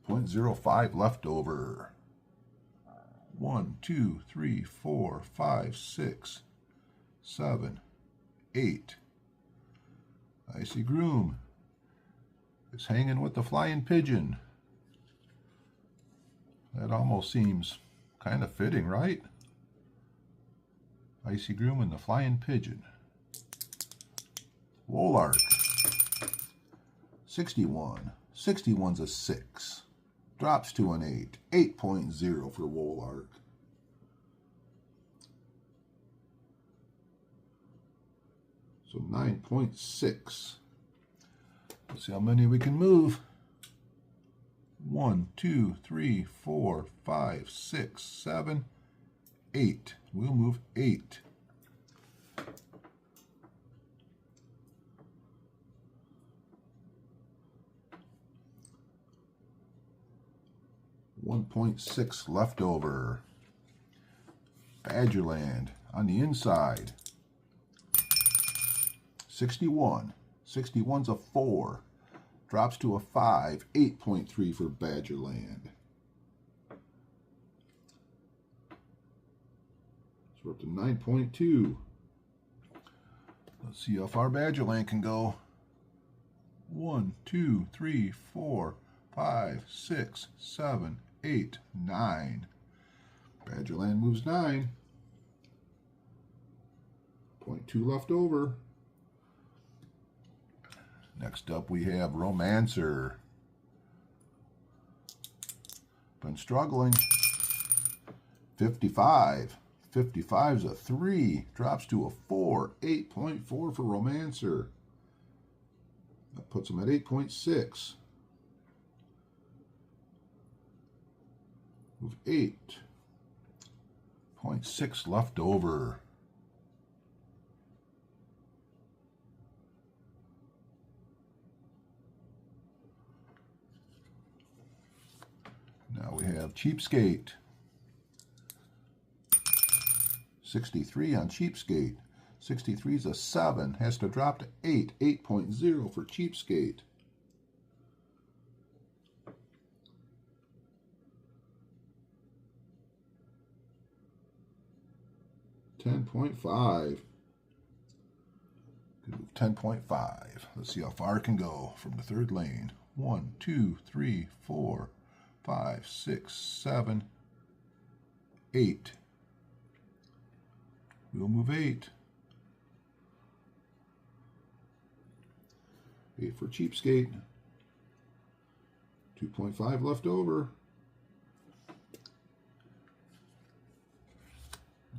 8.05 left over. 1, 2, 3, 4, 5, 6, 7, 8. Icy Groom is hanging with the Flying Pigeon. That almost seems kind of fitting, right? Icy Groom and the Flying Pigeon. Wolark, 61. 61's a 6. Drops to an 8. 8.0 for Wolark. So 9.6. Let's see how many we can move. 1, 2, 3, 4, 5, 6, 7, 8. We'll move 8. $1.6 left over. Badgerland on the inside. 61. 61's a 4. Drops to a 5. 8.3 for Badgerland. So we're up to 9.2. Let's see how far Badgerland can go. 1, 2, 3, 4, 5, 6, 7, 8, 9. Badgerland moves 9. 0.2 left over. Next up we have Romancer. Been struggling. 55. 55's a 3. Drops to a 4. 8.4 for Romancer. That puts him at 8.6. Move 8.6 left over. Now we have Cheapskate. 63 on Cheapskate. 63's a 7. Has to drop to 8. 8.0 for Cheapskate. $10.5. 10.5. Let's see how far it can go from the third lane. 1, 2, 3, 4, 5, 6, 7, 8. We'll move 8. 8 for Cheapskate. 2.5 left over.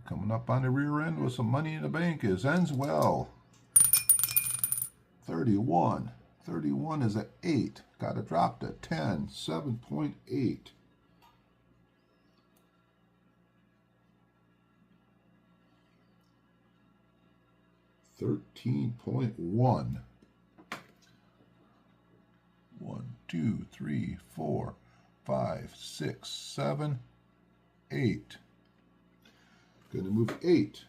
Coming up on the rear end with some money in the bank is Ends Well. 31. 31 is at 8. Got to drop to 10. 7.8. $13.1. 1, 2, 3, 4, 5, 6, 7, 8. Going to move 8.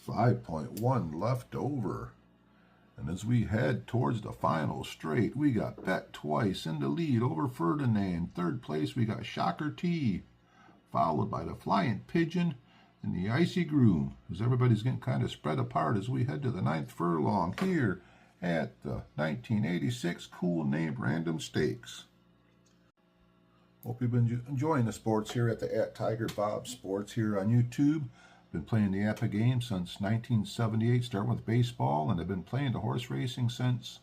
5.1 left over. And as we head towards the final straight, we got Bet Twice in the lead over Ferdinand. Third place, we got Shocker T, followed by the Flying Pigeon and the Icy Groom, as everybody's getting kind of spread apart as we head to the 9th furlong here at the 1986 Cool Name Random Stakes. Hope you've been enjoying the sports here at Tigerbob Sports here on YouTube. Been playing the Apba game since 1978, starting with baseball, and I've been playing the horse racing since,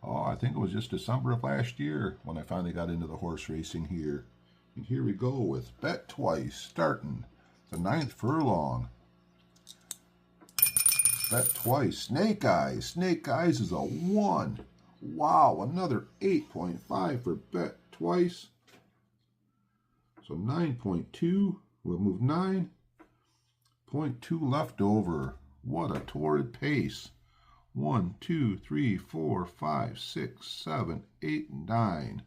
I think it was just December of last year when I finally got into the horse racing here. And here we go with Bet Twice, starting the 9th furlong. Bet Twice, Snake Eyes. Snake Eyes is a 1. Wow, another 8.5 for Bet Twice. So 9.2, we'll move 9.2 left over. What a torrid pace. 1, 2, 3, 4, 5, 6, 7, 8, 9.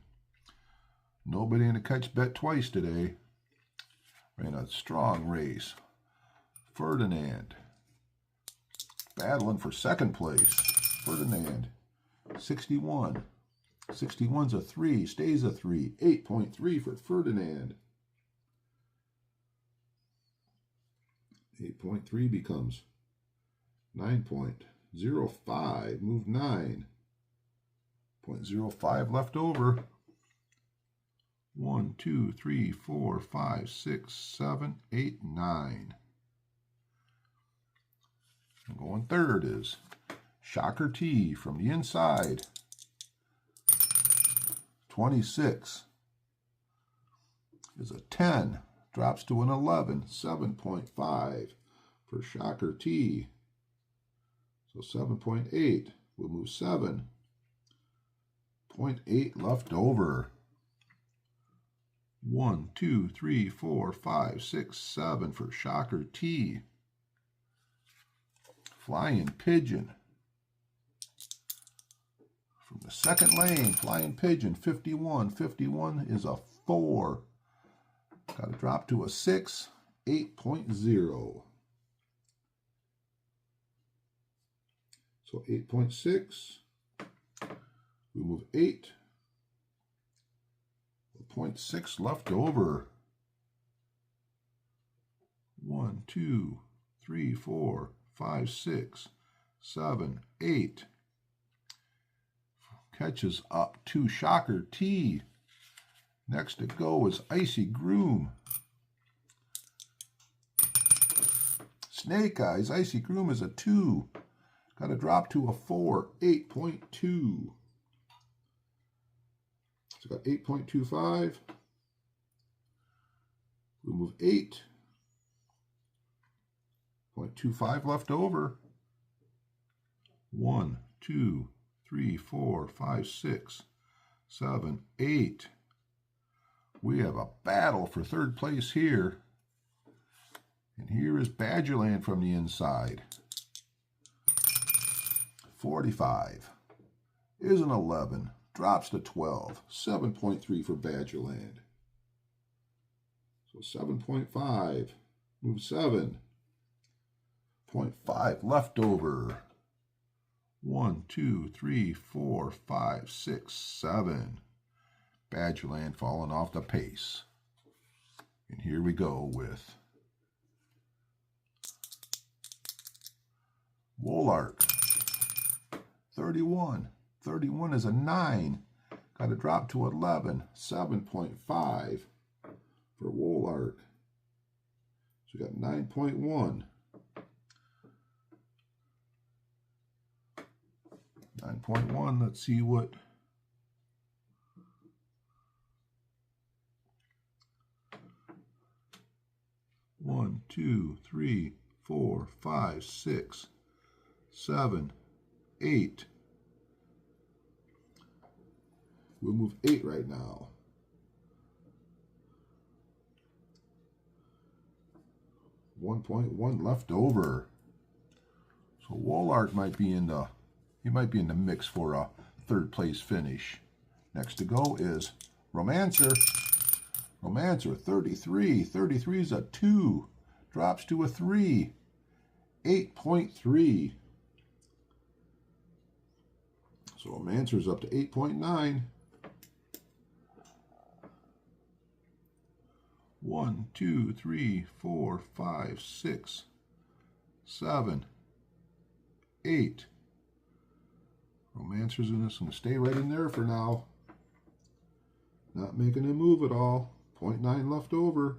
Nobody in the catch Bet Twice today. Ran a strong race. Ferdinand battling for second place. Ferdinand, 61. 61's a 3, stays a 3. 8.3 for Ferdinand. 8.3 becomes 9.05. Move 9.05 left over. 1, 2, 3, 4, 5, 6, 7, 8, 9. And going third is Shocker T from the inside. 26 is a 10. Drops to an 11. 7.5 for Shocker T. So 7.8. We'll move 7.8 left over. 1, 2, 3, 4, 5, 6, 7 for Shocker T. Flying Pigeon. From the second lane, Flying Pigeon, 51. 51 is a 4. Got to drop to a 6, 8.0. So 8.6. We move 8. 0.6 left over. 1, 2, 3, 4, 5, 6, 7, 8. Catches up to Shocker T. Next to go is Icy Groom. Snake Eyes. Icy Groom is a 2. Got to drop to a 4. 8.2. So got 8.25. We move 8.25 left over. 1, 2, 3, 4, 5, 6, 7, 8. We have a battle for third place here. And here is Badgerland from the inside. 45 is an 11. Drops to 12. 7.3 for Badgerland. So 7.5. Move 7.5 left over. 1, 2, 3, 4, 5, 6, 7. Badgerland falling off the pace. And here we go with Woolart. 31. 31 is a 9. Got to drop to 11. 7.5 for Woolart. So we got 9.1. 9.1. Let's see what. One, 2, 3, 4, 5, 6, 7, 8. We'll move 8 right now. 1.1 left over. So Woolart might be in the mix for a third place finish. Next to go is Romancer. Romancer, 33. 33 is a 2. Drops to a 3. 8.3. So Romancer's up to 8.9. 1, 2, 3, 4, 5, 6, 7, 8. Romancer's in this. I'm going to stay right in there for now. Not making a move at all. 0.9 left over.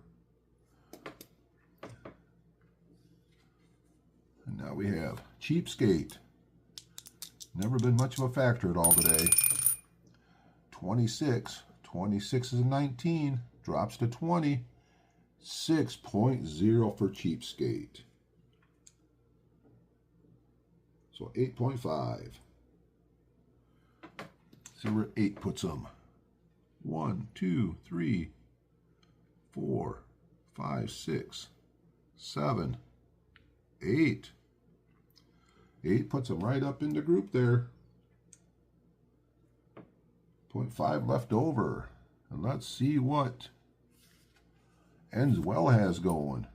And now we have Cheapskate. Never been much of a factor at all today. 26. 26 is a 19. Drops to 20. 6.0 for Cheapskate. So 8.5. See where 8 puts them. 1, 2, 3, 4, 5, 6, 7, 8. 8 puts them right up in the group there. 0.5 left over. And let's see what Ends Well has going.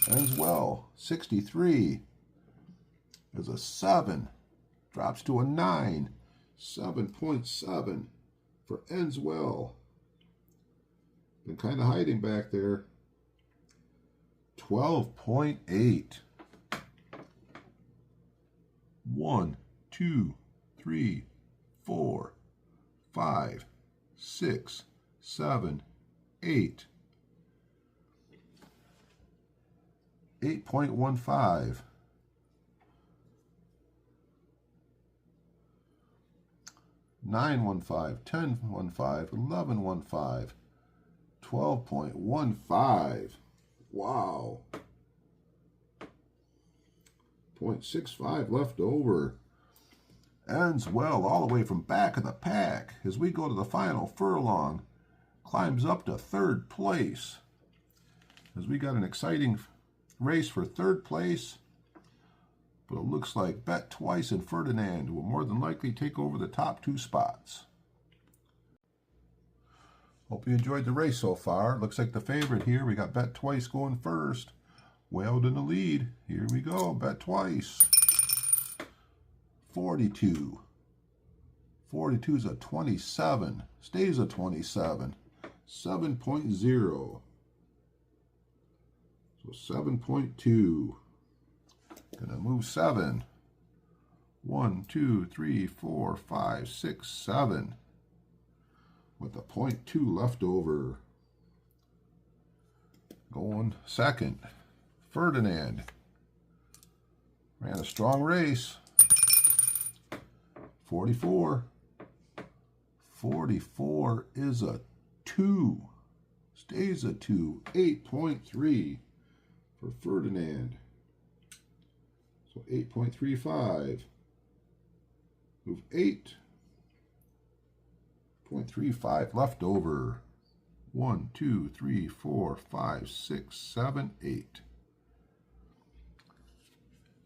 Ends Well, 63 is a 7. Drops to a 9. 7.7 for Ends Well. Been kind of hiding back there. 12.8. 1, 2, 3, 4, 5, 6, 7, 8. 8.15. 9.15, 10.15, 11.15, 12.15. Wow. 0.65 left over. Ends Well all the way from back of the pack as we go to the final furlong. Climbs up to third place. As we got an exciting race for third place. But it looks like Bet Twice and Ferdinand will more than likely take over the top 2 spots. Hope you enjoyed the race so far. Looks like the favorite here. We got Bet Twice going first. Whaled in the lead. Here we go. Bet Twice. 42. 42 is a 27. Stays a 27. 7.0. So 7.2. Gonna move 7. 1, 2, 3, 4, 5, 6, 7. With a 0.2 left over. Going second. Ferdinand. Ran a strong race. 44. 44 is a 2. Stays a 2. 8.3 for Ferdinand. So 8.35. Move 8. 0.35 left over. 1, 2, 3, 4, 5, 6, 7, 8.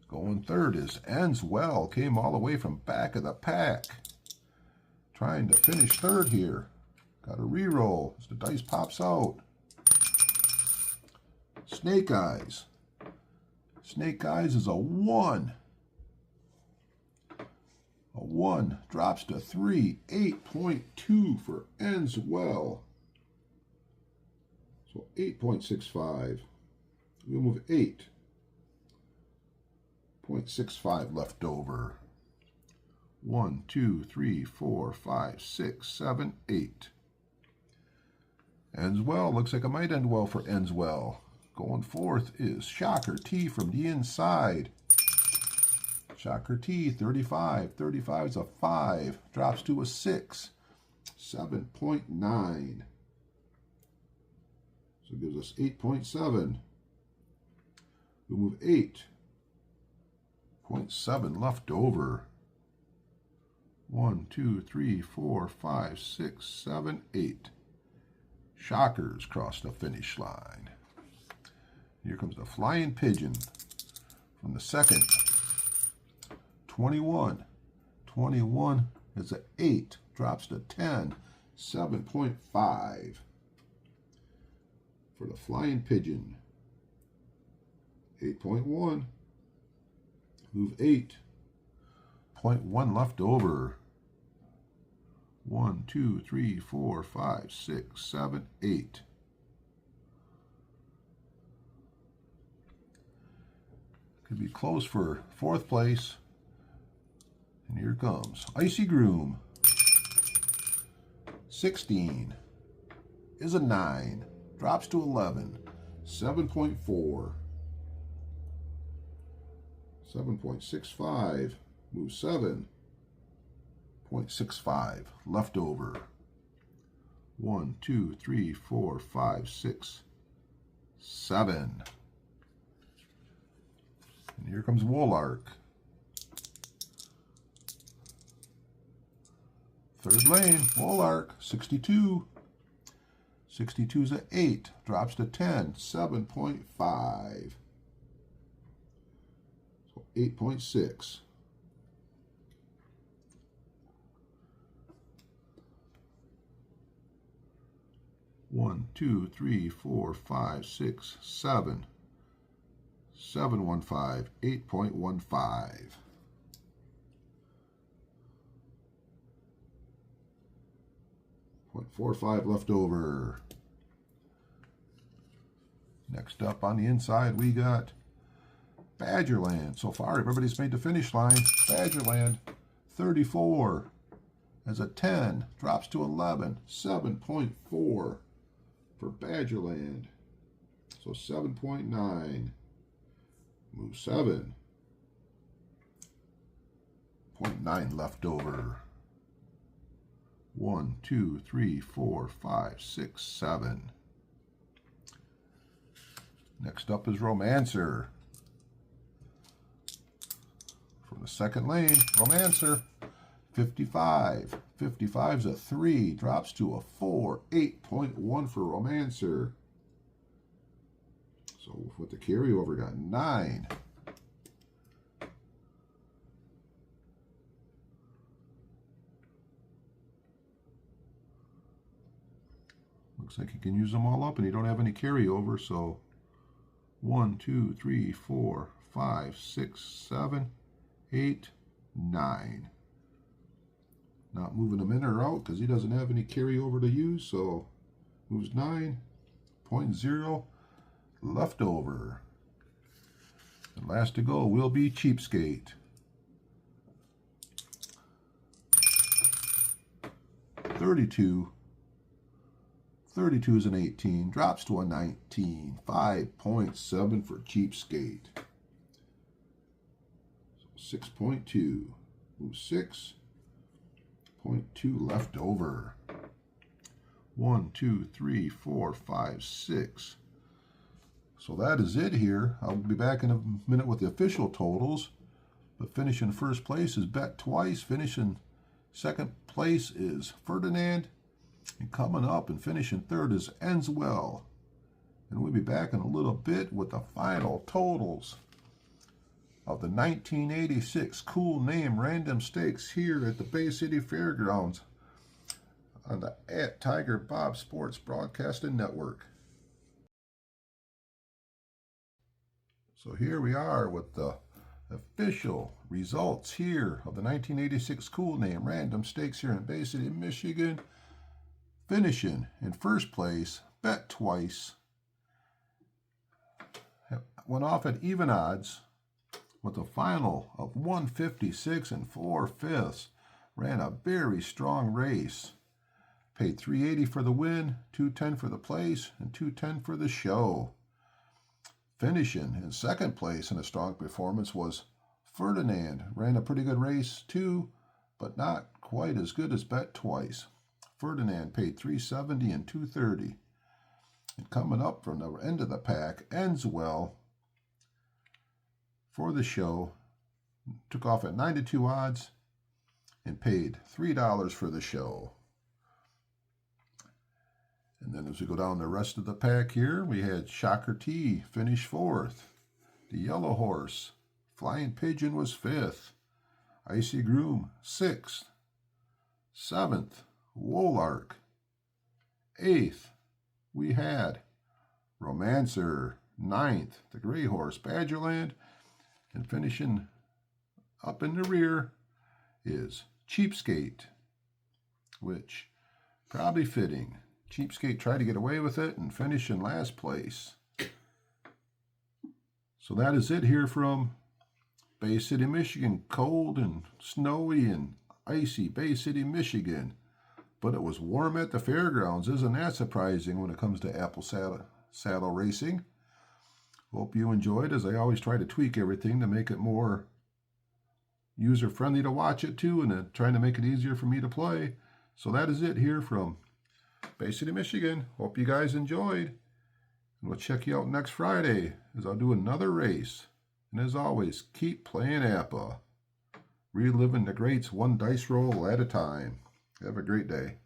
Going third is Ends Well. Came all the way from back of the pack. Trying to finish third here. Got a reroll as the dice pops out. Snake Eyes. Snake Eyes is a 1. A 1 drops to 3. 8.2 for Ends Well. So 8.65. We'll move 8. 0.65 left over. 1, 2, 3, 4, 5, 6, 7, 8. Ends Well. Looks like it might end well for Ends Well. Going fourth is Shocker T from the inside. Shocker T, 35. 35 is a 5. Drops to a 6. 7.9. So it gives us 8.7. We'll move 8. 0.7 left over. 1, 2, 3, 4, 5, 6, 7, 8. Shockers cross the finish line. Here comes the Flying Pigeon from the second. 21. 21 is an 8. Drops to 10. 7.5 for the Flying Pigeon. 8.1. Move 8. 0.1 left over. 1, 2, 3, 4, 5, 6, 7, 8. Could be close for fourth place. And here comes Icy Groom. 16 is a 9. Drops to 11. 7.4. 7.65. Moves 7.65. Left over. 1, 2, 3, 4, 5, 6, 7. And here comes Wolark. Third lane, Wolark, 62. 62 is an 8. Drops to 10. 7.5. So 8.6. One, 2, 3, 4, 5, 6, 7. 7.15. 8.15. 0.45 left over. Next up on the inside, we got Badgerland. So far, everybody's made the finish line. Badgerland, 34 as a 10. Drops to 11. 7.4 for Badgerland. So 7.9. Move 7.9 left over. 1, 2, 3, 4, 5, 6, 7. Next up is Romancer. From the second lane, Romancer, 55. 55 is a 3, drops to a 4. 8.1 for Romancer. So with the carryover, got 9. Looks like you can use them all up and you don't have any carryover, so 1, 2, 3, 4, 5, 6, 7, 8, 9. Not moving them in or out because he doesn't have any carryover to use, so moves 9.0 left over. And last to go will be Cheapskate. 32. 32 is an 18, drops to a 19, 5.7 for Cheapskate. So 6.2, moves 6.2 left over. 1, 2, 3, 4, 5, 6. So that is it here. I'll be back in a minute with the official totals. But finishing first place is Bet Twice. Finishing second place is Ferdinand. And coming up and finishing third is Ends Well. And we'll be back in a little bit with the final totals of the 1986 Cool Name Random Stakes here at the Bay City Fairgrounds on the @Tigerbob Sports Broadcasting Network. So here we are with the official results here of the 1986 Cool Name Random Stakes here in Bay City, Michigan. Finishing in first place, Bet Twice. Went off at even odds with a final of 156 and 4/5. Ran a very strong race. Paid $380 for the win, $210 for the place, and $210 for the show. Finishing in second place in a strong performance was Ferdinand. Ran a pretty good race too, but not quite as good as Bet Twice. Ferdinand paid $370 and $230. And coming up from the end of the pack, Ends Well for the show. Took off at 92 odds and paid $3 for the show. And then as we go down the rest of the pack here, we had Shocker T finish fourth. The Yellow Horse, Flying Pigeon was fifth. Icy Groom, sixth. Seventh, Wolark. Eighth, we had Romancer. Ninth, the Gray Horse, Badgerland. And finishing up in the rear is Cheapskate, which probably fitting. Cheapskate tried to get away with it and finish in last place. So that is it here from Bay City, Michigan. Cold and snowy and icy Bay City, Michigan. but it was warm at the fairgrounds. Isn't that surprising when it comes to apple saddle racing? Hope you enjoyed, as I always try to tweak everything to make it more user-friendly to watch it too, and then trying to make it easier for me to play. So that is it here from Bay City, Michigan. Hope you guys enjoyed. And we'll check you out next Friday as I'll do another race. And as always, keep playing Apba. Reliving the greats one dice roll at a time. Have a great day.